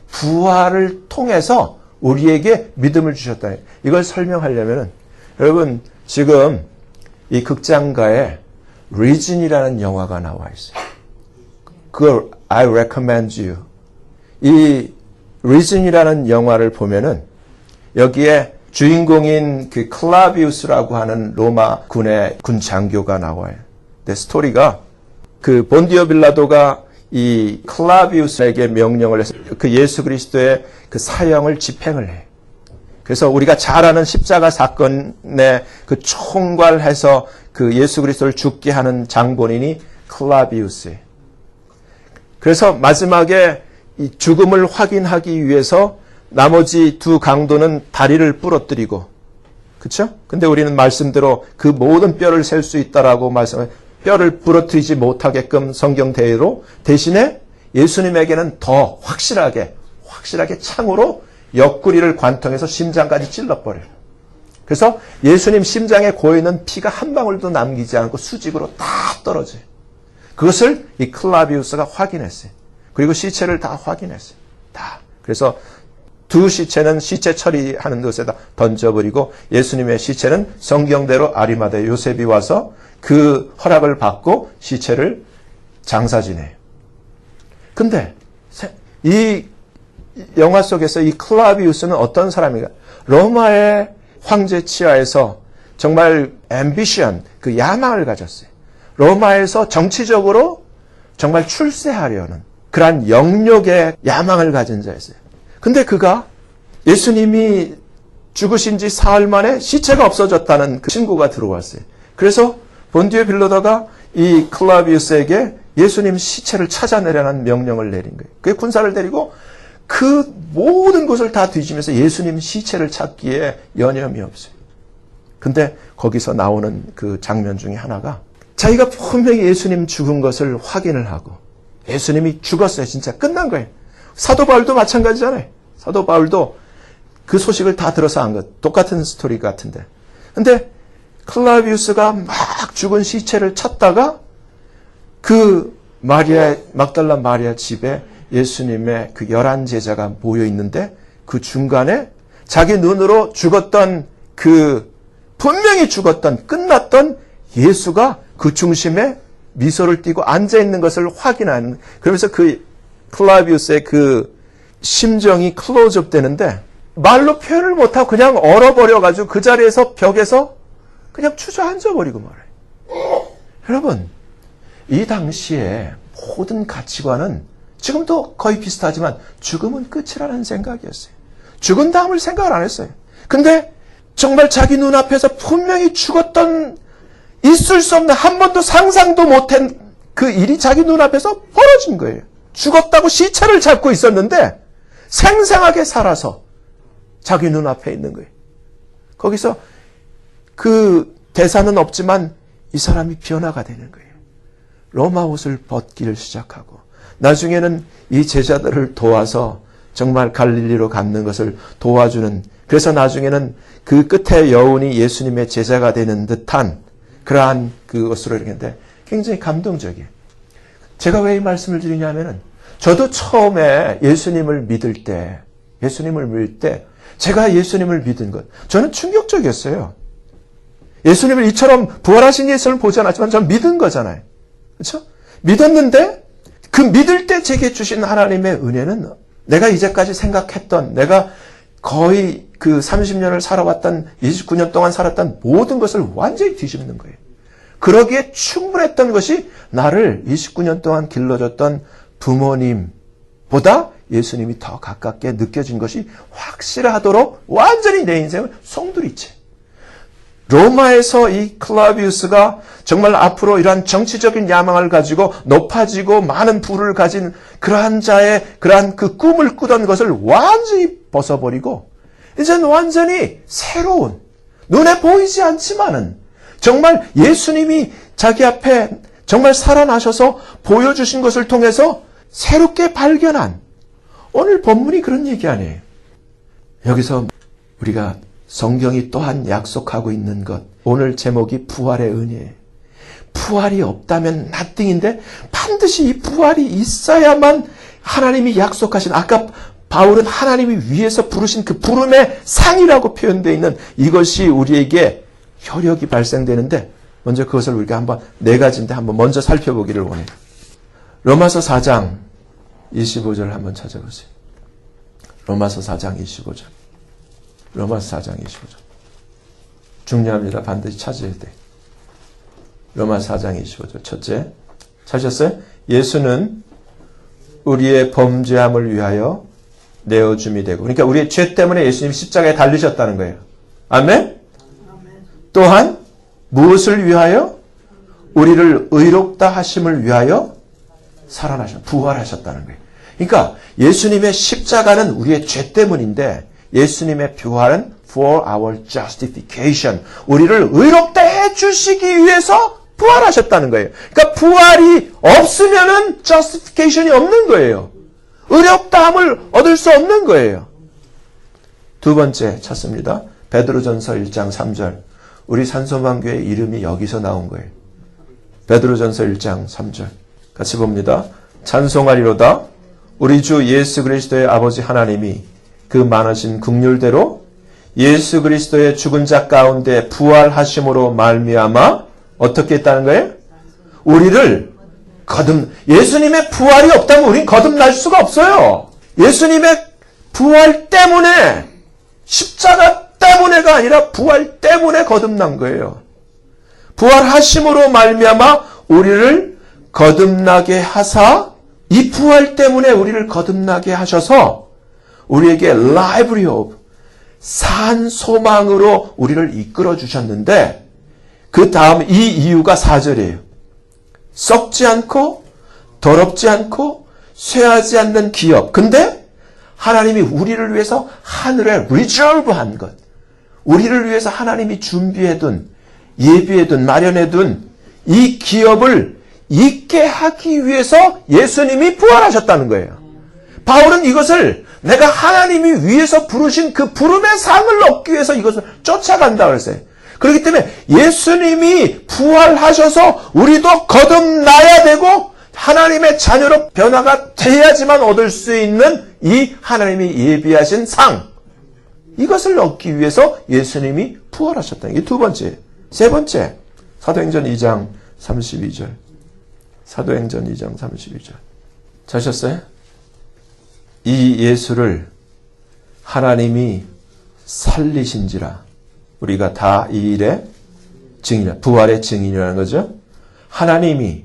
부활을 통해서 우리에게 믿음을 주셨다는 거예요. 이걸 설명하려면은 여러분 지금 이 극장가에 리즌이라는 영화가 나와 있어요. 그걸 I recommend you. 이 리즌이라는 영화를 보면은 여기에 주인공인 그 클라비우스라고 하는 로마 군의 군 장교가 나와요. 근데 스토리가 그 본디오 빌라도가 이 클라비우스에게 명령을 해서 그 예수 그리스도의 그 사형을 집행을 해. 그래서 우리가 잘 아는 십자가 사건의 그 총괄해서 그 예수 그리스도를 죽게 하는 장본인이 클라비우스예요. 그래서 마지막에 이 죽음을 확인하기 위해서 나머지 두 강도는 다리를 부러뜨리고, 그렇죠? 근데 우리는 말씀대로 그 모든 뼈를 셀 수 있다라고 말씀해. 뼈를 부러뜨리지 못하게끔 성경대로 대신에 예수님에게는 더 확실하게 창으로 옆구리를 관통해서 심장까지 찔러버려요. 그래서 예수님 심장에 고여있는 피가 한 방울도 남기지 않고 수직으로 다 떨어져요. 그것을 이 클라비우스가 확인했어요. 그리고 시체를 다 확인했어요. 다. 그래서 두 시체는 시체 처리하는 곳에다 던져버리고 예수님의 시체는 성경대로 아리마대 요셉이 와서 그 허락을 받고 시체를 장사지내요. 근데 이 영화 속에서 이 클라비우스는 어떤 사람인가? 로마의 황제 치하에서 정말 앰비션, 그 야망을 가졌어요. 로마에서 정치적으로 정말 출세하려는 그러한 영역의 야망을 가진 자였어요. 근데 그가 예수님이 죽으신 지 사흘 만에 시체가 없어졌다는 그 신고가 들어왔어요. 그래서 본디오 빌라도가 이 클라비우스에게 예수님 시체를 찾아내라는 명령을 내린 거예요. 그 군사를 데리고 그 모든 곳을 다 뒤지면서 예수님 시체를 찾기에 여념이 없어요. 근데 거기서 나오는 그 장면 중에 하나가 자기가 분명히 예수님 죽은 것을 확인을 하고 예수님이 죽었어요. 진짜 끝난 거예요. 사도 바울도 마찬가지잖아요. 사도 바울도 그 소식을 다 들어서 한 것. 똑같은 스토리 같은데. 근데 클라비우스가 막 죽은 시체를 찾다가 그 막달라 마리아 집에 예수님의 그 11제자가 모여 있는데 그 중간에 자기 눈으로 죽었던 그 분명히 죽었던 끝났던 예수가 그 중심에 미소를 띠고 앉아있는 것을 확인하는, 그러면서 그 클라비우스의 그 심정이 클로즈업 되는데 말로 표현을 못하고 그냥 얼어버려가지고 그 자리에서 벽에서 그냥 주저앉아버리고 말아요. 여러분, 이 당시에 모든 가치관은 지금도 거의 비슷하지만 죽음은 끝이라는 생각이었어요. 죽은 다음을 생각을 안 했어요. 근데 정말 자기 눈앞에서 분명히 죽었던, 있을 수 없는, 한 번도 상상도 못한 그 일이 자기 눈앞에서 벌어진 거예요. 죽었다고 시체를 잡고 있었는데 생생하게 살아서 자기 눈앞에 있는 거예요. 거기서 그 대사는 없지만 이 사람이 변화가 되는 거예요. 로마 옷을 벗기를 시작하고 나중에는 이 제자들을 도와서 정말 갈릴리로 갖는 것을 도와주는, 그래서 나중에는 그 끝에 여운이 예수님의 제자가 되는 듯한 그러한 그것으로 이렇게 굉장히 감동적이에요. 제가 왜 이 말씀을 드리냐면은 저도 처음에 예수님을 믿을 때 제가 예수님을 믿은 것, 저는 충격적이었어요. 예수님을 이처럼 부활하신 예수님을 보지 않았지만 저는 믿은 거잖아요. 그렇죠? 믿었는데 그 믿을 때 제게 주신 하나님의 은혜는 내가 이제까지 생각했던, 내가 거의 그 30년을 살아왔던, 29년 동안 살았던 모든 것을 완전히 뒤집는 거예요. 그러기에 충분했던 것이 나를 29년 동안 길러줬던 부모님보다 예수님이 더 가깝게 느껴진 것이 확실하도록 완전히 내 인생을 송두리째. 로마에서 이 클라비우스가 정말 앞으로 이러한 정치적인 야망을 가지고 높아지고 많은 부를 가진 그러한 자의 그러한 그 꿈을 꾸던 것을 완전히 벗어버리고 이제는 완전히 새로운, 눈에 보이지 않지만은 정말 예수님이 자기 앞에 정말 살아나셔서 보여주신 것을 통해서 새롭게 발견한, 오늘 본문이 그런 얘기 아니에요. 여기서 우리가 성경이 또한 약속하고 있는 것, 오늘 제목이 부활의 은혜예요. 부활이 없다면 nothing인데 반드시 이 부활이 있어야만 하나님이 약속하신, 아까 바울은 하나님이 위에서 부르신 그 부름의 상이라고 표현되어 있는 이것이 우리에게 효력이 발생되는데, 먼저 그것을 우리가 한번 네 가지인데 한번 먼저 살펴보기를 원해요. 로마서 4장 25절 한번 찾아보세요. 로마서 4장 25절. 로마서 4장 25절. 중요합니다. 반드시 찾아야 돼. 로마서 4장 25절. 첫째, 찾으셨어요? 예수는 우리의 범죄함을 위하여 내어줌이 되고, 그러니까 우리의 죄 때문에 예수님이 십자가에 달리셨다는 거예요. 아멘? 또한 무엇을 위하여? 우리를 의롭다 하심을 위하여 부활하셨다는 거예요. 그러니까 예수님의 십자가는 우리의 죄 때문인데 예수님의 부활은 for our justification, 우리를 의롭다 해주시기 위해서 부활하셨다는 거예요. 그러니까 부활이 없으면은 justification이 없는 거예요. 의롭다함을 얻을 수 없는 거예요. 두 번째 찾습니다. 베드로전서 1장 3절. 우리 산소망교회 이름이 여기서 나온 거예요. 베드로전서 1장 3절. 같이 봅니다. 찬송하리로다. 우리 주 예수 그리스도의 아버지 하나님이 그 많으신 긍휼대로 예수 그리스도의 죽은 자 가운데 부활하심으로 말미암아 어떻게 했다는 거예요? 우리를 예수님의 부활이 없다면 우린 거듭날 수가 없어요. 예수님의 부활 때문에, 십자가 때문에가 아니라 부활 때문에 거듭난 거예요. 부활하심으로 말미암아 우리를 거듭나게 하사, 이 부활 때문에 우리를 거듭나게 하셔서 우리에게 livelihood, 산 소망으로 우리를 이끌어 주셨는데 그 다음 이 이유가 4절이에요. 썩지 않고 더럽지 않고 쇠하지 않는 기업. 근데 하나님이 우리를 위해서 하늘에 리저브한 것, 우리를 위해서 하나님이 준비해둔, 예비해둔, 마련해둔 이 기업을 있게 하기 위해서 예수님이 부활하셨다는 거예요. 바울은 이것을 내가 하나님이 위해서 부르신 그 부름의 상을 얻기 위해서 이것을 쫓아간다 그랬어요. 그렇기 때문에 예수님이 부활하셔서 우리도 거듭나야 되고 하나님의 자녀로 변화가 돼야지만 얻을 수 있는 이 하나님이 예비하신 상, 이것을 얻기 위해서 예수님이 부활하셨다는 게 두 번째. 세 번째, 사도행전 2장 32절. 사도행전 2장 32절. 찾으셨어요? 이 예수를 하나님이 살리신지라 우리가 다 이 일의 증인이라, 부활의 증인이라는 거죠. 하나님이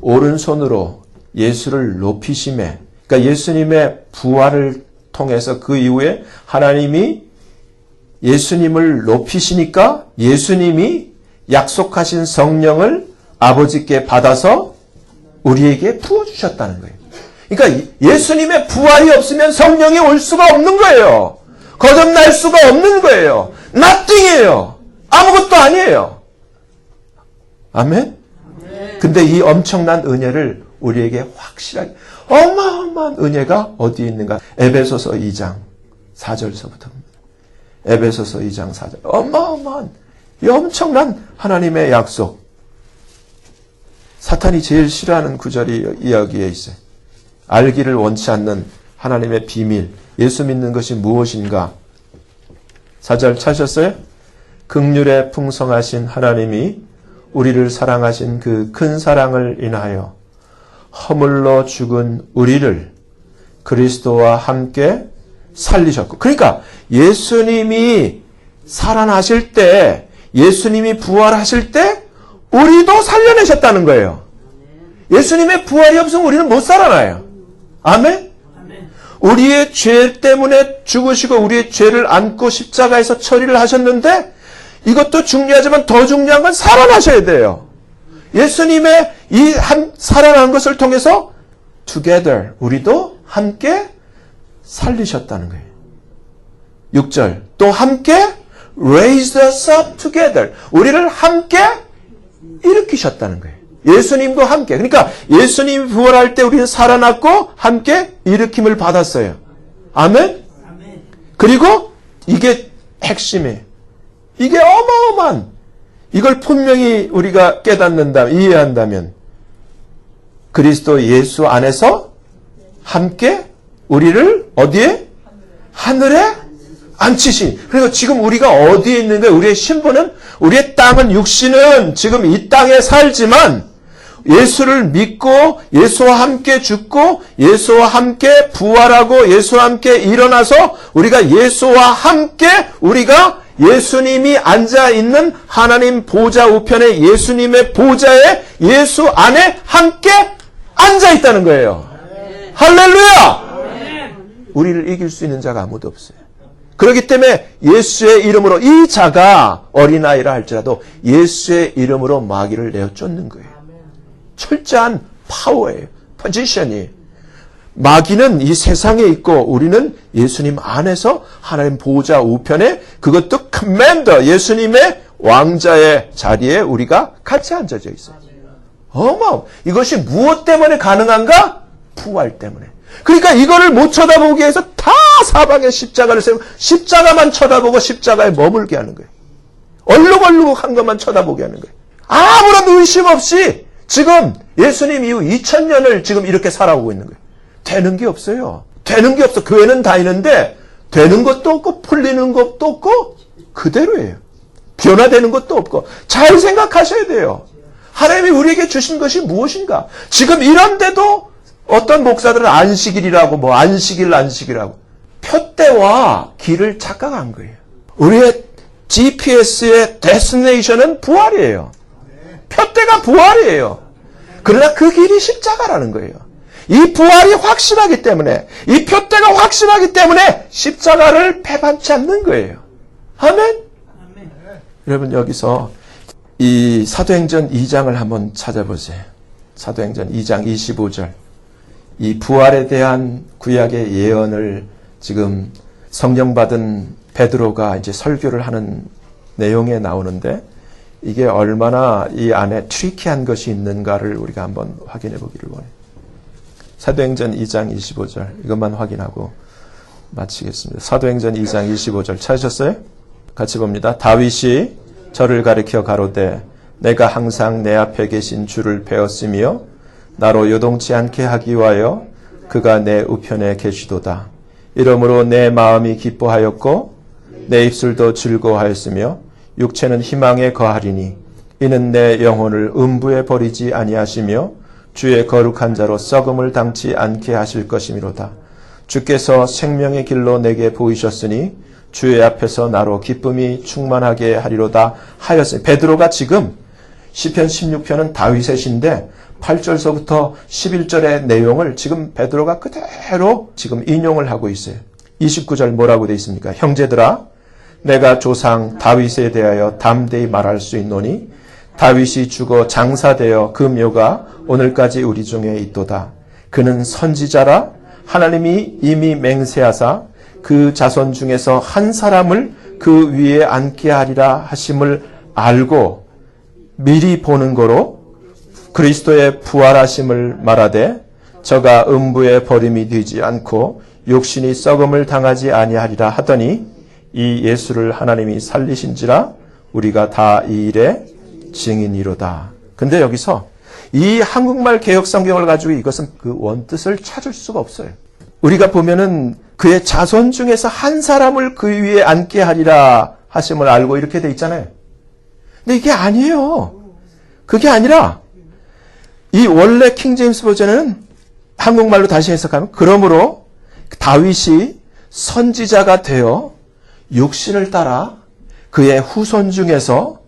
오른손으로 예수를 높이심에, 그러니까 예수님의 부활을 통해서 그 이후에 하나님이 예수님을 높이시니까 예수님이 약속하신 성령을 아버지께 받아서 우리에게 부어주셨다는 거예요. 그러니까 예수님의 부활이 없으면 성령이 올 수가 없는 거예요. 거듭날 수가 없는 거예요. nothing이에요. 아무것도 아니에요. 아멘? 근데 이 엄청난 은혜를 우리에게 확실하게, 어마어마한 은혜가 어디에 있는가? 에베소서 2장 4절서부터. 에베소서 2장 4절. 어마어마한 이 엄청난 하나님의 약속. 사탄이 제일 싫어하는 구절이 여기에 있어요. 알기를 원치 않는 하나님의 비밀, 예수 믿는 것이 무엇인가? 4절 찾으셨어요? 긍휼에 풍성하신 하나님이 우리를 사랑하신 그 큰 사랑을 인하여 허물러 죽은 우리를 그리스도와 함께 살리셨고, 그러니까 예수님이 살아나실 때, 예수님이 부활하실 때 우리도 살려내셨다는 거예요. 예수님의 부활이 없으면 우리는 못 살아나요. 아멘? 우리의 죄 때문에 죽으시고 우리의 죄를 안고 십자가에서 처리를 하셨는데, 이것도 중요하지만 더 중요한 건 살아나셔야 돼요. 예수님의 이 살아난 것을 통해서 together 우리도 함께 살리셨다는 거예요. 6절 또 함께 raised us up together 우리를 함께 일으키셨다는 거예요. 예수님도 함께. 그러니까 예수님이 부활할 때 우리는 살아났고 함께 일으킴을 받았어요. 아멘? 그리고 이게 핵심이에요. 이게 어마어마한, 이걸 분명히 우리가 깨닫는다면, 이해한다면 그리스도 예수 안에서 함께 우리를 어디에? 하늘에 앉히신. 그리고 지금 우리가 어디에 있는 거예요? 우리의 신분은, 우리의 땅은, 육신은 지금 이 땅에 살지만 예수를 믿고 예수와 함께 죽고 예수와 함께 부활하고 예수와 함께 일어나서 우리가 예수와 함께 우리가 예수님이 앉아있는 하나님 보좌 우편에 예수님의 보좌에 예수 안에 함께 앉아있다는 거예요. 할렐루야! 우리를 이길 수 있는 자가 아무도 없어요. 그렇기 때문에 예수의 이름으로, 이 자가 어린아이라 할지라도 예수의 이름으로 마귀를 내어 쫓는 거예요. 철저한 파워예요. 포지션이. 마귀는 이 세상에 있고 우리는 예수님 안에서 하나님 보좌 우편에, 그것도 커맨더, 예수님의 왕자의 자리에 우리가 같이 앉아져 있어요. 이것이 무엇 때문에 가능한가? 부활 때문에. 그러니까 이거를 못 쳐다보기 위해서 다 사방에 십자가를 세우고 십자가만 쳐다보고 십자가에 머물게 하는 거예요. 얼룩얼룩한 것만 쳐다보게 하는 거예요. 아무런 의심 없이 지금 예수님 이후 2000년을 지금 이렇게 살아오고 있는 거예요. 되는 게 없어요. 되는 게 없어. 교회는 다니는데 되는 것도 없고 풀리는 것도 없고 그대로예요. 변화되는 것도 없고. 잘 생각하셔야 돼요. 하나님이 우리에게 주신 것이 무엇인가? 지금 이런데도 어떤 목사들은 안식일이라고 안식이라고 표대와 길을 착각한 거예요. 우리의 GPS의 데스티네이션은 부활이에요. 표대가 부활이에요. 그러나 그 길이 십자가라는 거예요. 이 부활이 확실하기 때문에, 이 표대가 확실하기 때문에 십자가를 패반치 않는 거예요. 아멘? 여러분 여기서 이 사도행전 2장을 한번 찾아보세요. 사도행전 2장 25절. 이 부활에 대한 구약의 예언을 지금 성령 받은 베드로가 이제 설교를 하는 내용에 나오는데 이게 얼마나 이 안에 트리키한 것이 있는가를 우리가 한번 확인해 보기를 원해요. 사도행전 2장 25절 이것만 확인하고 마치겠습니다. 사도행전 2장 25절 찾으셨어요? 같이 봅니다. 다윗이 저를 가리켜 가로되 내가 항상 내 앞에 계신 주를 배웠으며 나로 요동치 않게 하기 위하여 그가 내 우편에 계시도다. 이러므로 내 마음이 기뻐하였고 내 입술도 즐거워하였으며 육체는 희망에 거하리니 이는 내 영혼을 음부에 버리지 아니하시며 주의 거룩한 자로 썩음을 당치 않게 하실 것이미로다. 주께서 생명의 길로 내게 보이셨으니 주의 앞에서 나로 기쁨이 충만하게 하리로다 하였으니 베드로가 지금 시편 16편은 다윗의 시인데 8절서부터 11절의 내용을 지금 베드로가 그대로 지금 인용을 하고 있어요. 29절 뭐라고 되어 있습니까? 형제들아 내가 조상 다윗에 대하여 담대히 말할 수 있노니 다윗이 죽어 장사되어 그 묘가 오늘까지 우리 중에 있도다. 그는 선지자라 하나님이 이미 맹세하사 그 자손 중에서 한 사람을 그 위에 앉게 하리라 하심을 알고 미리 보는 거로 그리스도의 부활하심을 말하되 저가 음부에 버림이 되지 않고 육신이 썩음을 당하지 아니하리라 하더니 이 예수를 하나님이 살리신지라 우리가 다 이 일의 증인이로다. 근데 여기서 이 한국말 개역 성경을 가지고 이것은 그 원뜻을 찾을 수가 없어요. 우리가 보면은 그의 자손 중에서 한 사람을 그 위에 앉게 하리라 하심을 알고 이렇게 돼 있잖아요. 근데 이게 아니에요. 그게 아니라 이 원래 킹제임스 버전은 한국말로 다시 해석하면 그러므로 다윗이 선지자가 되어 육신을 따라 그의 후손 중에서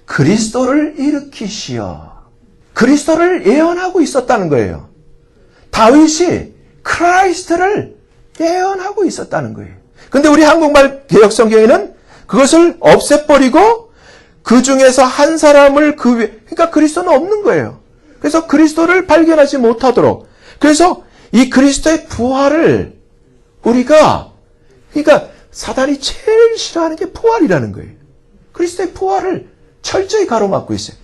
그리스도를 일으키시어 그리스도를 예언하고 있었다는 거예요. 다윗이 크라이스트를 예언하고 있었다는 거예요. 근데 우리 한국말 개역 성경에는 그것을 없애버리고 그 중에서 한 사람을 그 위에, 그러니까 그리스도는 없는 거예요. 그래서 그리스도를 발견하지 못하도록. 그래서 이 그리스도의 부활을 우리가, 그러니까 사단이 제일 싫어하는 게 부활이라는 거예요. 그리스도의 부활을 철저히 가로막고 있어요.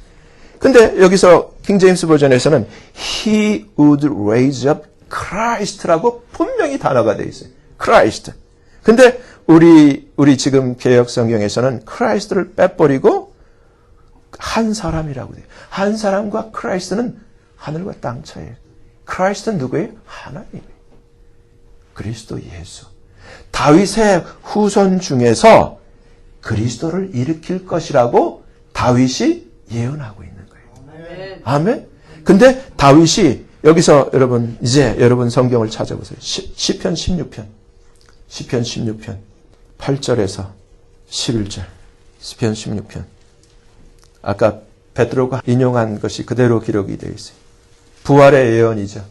근데 여기서 킹제임스 버전에서는 He would raise up Christ라고 분명히 단어가 되어 있어요. Christ. 근데 우리 지금 개역 성경에서는 Christ를 빼버리고 한 사람이라고 돼요. 한 사람과 Christ는 하늘과 땅 차이예요. Christ는 누구예요? 하나님이에요. 그리스도 예수. 다윗의 후손 중에서 그리스도를 일으킬 것이라고 다윗이 예언하고 있는 거예요. 아멘. 근데 다윗이 여기서 여러분 이제 여러분 성경을 찾아보세요. 시편 16편. 시편 16편 8절에서 11절. 시편 16편. 아까 베드로가 인용한 것이 그대로 기록이 되어 있어요. 부활의 예언이죠.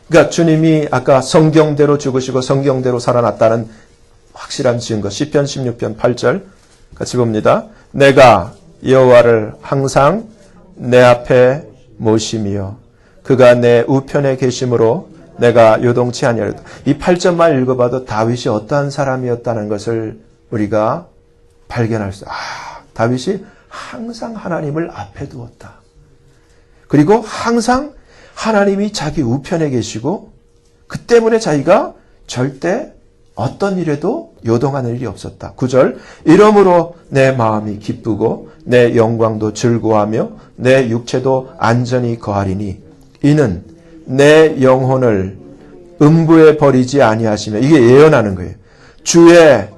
그러니까 주님이 아까 성경대로 죽으시고 성경대로 살아났다는 확실한 증거. 시편 16편 8절 같이 봅니다. 내가 여호와를 항상 내 앞에 모시며 그가 내 우편에 계심으로 내가 요동치 아니하리로다. 이 8절만 읽어봐도 다윗이 어떠한 사람이었다는 것을 우리가 발견할 수. 다윗이 항상 하나님을 앞에 두었다. 그리고 항상 하나님이 자기 우편에 계시고 그 때문에 자기가 절대 어떤 일에도 요동하는 일이 없었다. 9절 이러므로 내 마음이 기쁘고 내 영광도 즐거워하며 내 육체도 안전히 거하리니 이는 내 영혼을 음부에 버리지 아니하시며 이게 예언하는 거예요. 주의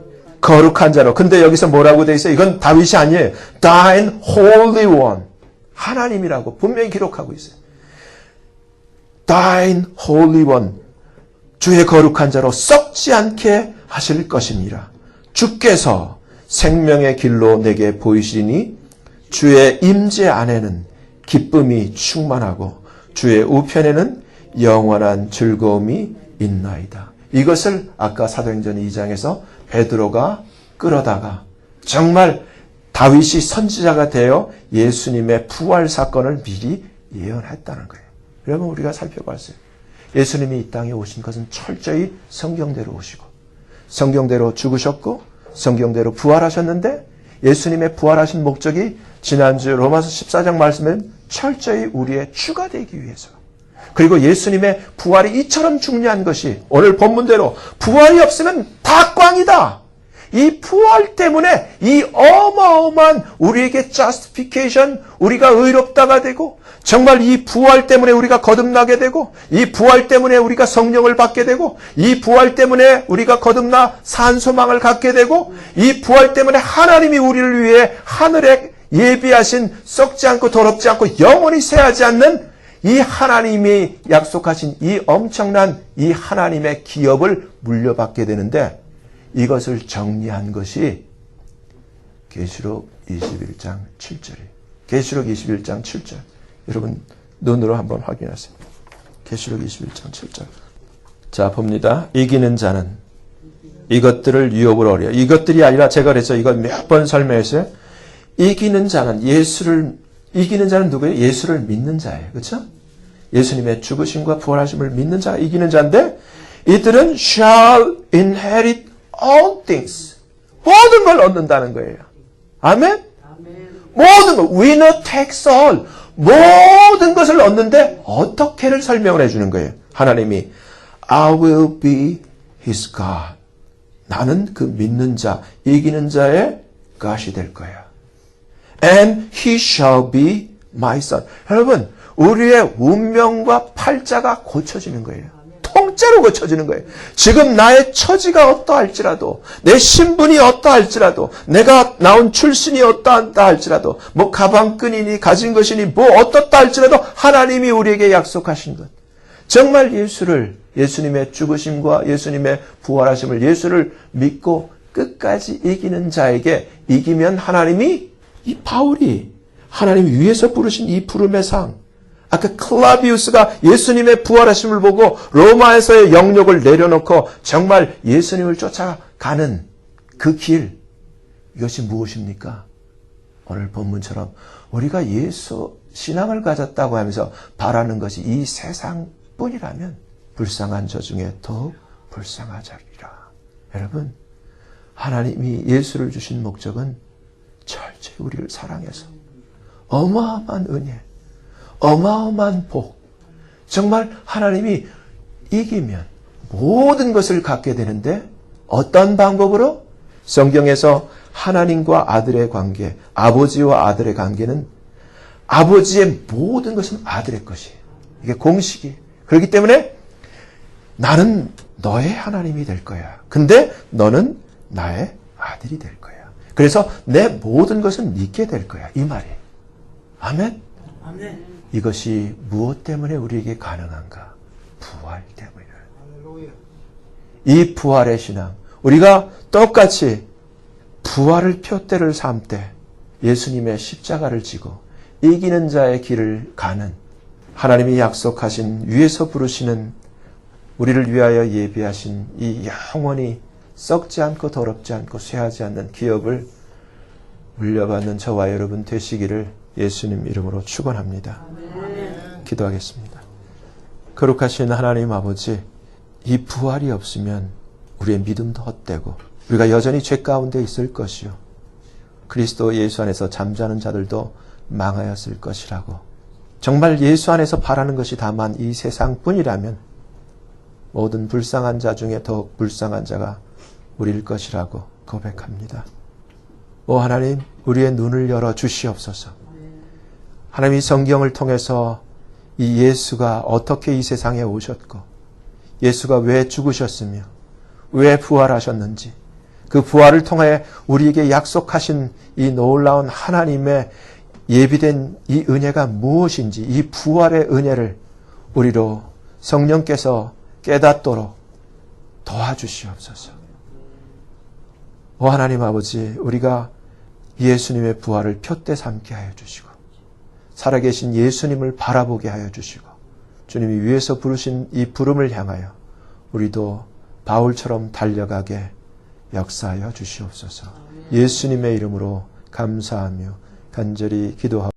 거룩한 자로. 근데 여기서 뭐라고 돼 있어요? 이건 다윗이 아니에요. Thine Holy One. 하나님이라고 분명히 기록하고 있어요. Thine Holy One. 주의 거룩한 자로 썩지 않게 하실 것입니다. 주께서 생명의 길로 내게 보이시니 주의 임재 안에는 기쁨이 충만하고 주의 우편에는 영원한 즐거움이 있나이다. 이것을 아까 사도행전 2장에서 베드로가 끌어다가 정말 다윗이 선지자가 되어 예수님의 부활 사건을 미리 예언했다는 거예요. 여러분 우리가 살펴봤어요. 예수님이 이 땅에 오신 것은 철저히 성경대로 오시고 성경대로 죽으셨고 성경대로 부활하셨는데 예수님의 부활하신 목적이 지난주 로마서 14장 말씀은 철저히 우리의 주가 되기 위해서 그리고 예수님의 부활이 이처럼 중요한 것이 오늘 본문대로 부활이 없으면 다 꽝이다. 이 부활 때문에 이 어마어마한 우리에게 justification, 우리가 의롭다가 되고 정말 이 부활 때문에 우리가 거듭나게 되고 이 부활 때문에 우리가 성령을 받게 되고 이 부활 때문에 우리가 거듭나 산소망을 갖게 되고 이 부활 때문에 하나님이 우리를 위해 하늘에 예비하신 썩지 않고 더럽지 않고 영원히 쇠하지 않는 이 하나님이 약속하신 이 엄청난 이 하나님의 기업을 물려받게 되는데 이것을 정리한 것이 계시록 21장 7절이에요. 계시록 21장 7절. 여러분 눈으로 한번 확인하세요. 계시록 21장 7절. 자 봅니다. 이기는 자는 이것들을 유업을 어려. 이것들이 아니라 제가 그래서 이걸 몇 번 설명했어요. 이기는 자는 이기는 자는 누구예요? 예수를 믿는 자예요. 그렇죠? 예수님의 죽으심과 부활하심을 믿는 자가 이기는 자인데 이들은 shall inherit all things. 모든 걸 얻는다는 거예요. 아멘? 모든 걸. winner takes all. 모든 것을 얻는데 어떻게를 설명을 해주는 거예요. 하나님이 I will be his God. 나는 그 믿는 자, 이기는 자의 God이 될 거야. And he shall be my son. 여러분, 우리의 운명과 팔자가 고쳐지는 거예요. 통째로 고쳐지는 거예요. 지금 나의 처지가 어떠할지라도 내 신분이 어떠할지라도 내가 나온 출신이 어떠하다 할지라도 뭐 가방끈이니 가진 것이니 뭐 어떻다 할지라도 하나님이 우리에게 약속하신 것 정말 예수님의 죽으심과 예수님의 부활하심을 예수를 믿고 끝까지 이기는 자에게 이기면 하나님이 이 바울이 하나님 위에서 부르신 이 부름의 상 아까 클라비우스가 예수님의 부활하심을 보고 로마에서의 영역을 내려놓고 정말 예수님을 쫓아가는 그 길, 이것이 무엇입니까? 오늘 본문처럼 우리가 예수 신앙을 가졌다고 하면서 바라는 것이 이 세상뿐이라면 불쌍한 저 중에 더욱 불쌍하자리라. 여러분, 하나님이 예수를 주신 목적은 철저히 우리를 사랑해서 어마어마한 은혜, 어마어마한 복, 정말 하나님이 이기면 모든 것을 갖게 되는데 어떤 방법으로? 성경에서 하나님과 아들의 관계, 아버지와 아들의 관계는 아버지의 모든 것은 아들의 것이에요. 이게 공식이. 그렇기 때문에 나는 너의 하나님이 될 거야. 근데 너는 나의 아들이 될 거야. 그래서 내 모든 것은 믿게 될 거야. 이 말이에요. 아멘? 아멘. 이것이 무엇 때문에 우리에게 가능한가? 부활 때문이에요. 이 부활의 신앙, 우리가 똑같이 부활을 표대를 삼되 예수님의 십자가를 지고 이기는 자의 길을 가는 하나님이 약속하신 위에서 부르시는 우리를 위하여 예비하신 이 영원히 썩지 않고 더럽지 않고 쇠하지 않는 기업을 물려받는 저와 여러분 되시기를 예수님 이름으로 축원합니다. 기도하겠습니다. 거룩하신 하나님 아버지, 이 부활이 없으면 우리의 믿음도 헛되고 우리가 여전히 죄 가운데 있을 것이요 그리스도 예수 안에서 잠자는 자들도 망하였을 것이라고 정말 예수 안에서 바라는 것이 다만 이 세상뿐이라면 모든 불쌍한 자 중에 더욱 불쌍한 자가 우리일 것이라고 고백합니다. 오 하나님, 우리의 눈을 열어 주시옵소서. 하나님이 성경을 통해서 이 예수가 어떻게 이 세상에 오셨고 예수가 왜 죽으셨으며 왜 부활하셨는지 그 부활을 통해 우리에게 약속하신 이 놀라운 하나님의 예비된 이 은혜가 무엇인지 이 부활의 은혜를 우리로 성령께서 깨닫도록 도와주시옵소서. 오 하나님 아버지, 우리가 예수님의 부활을 표대 삼게 하여 주시고 살아계신 예수님을 바라보게 하여 주시고 주님이 위에서 부르신 이 부름을 향하여 우리도 바울처럼 달려가게 역사하여 주시옵소서. 예수님의 이름으로 감사하며 간절히 기도하옵소서.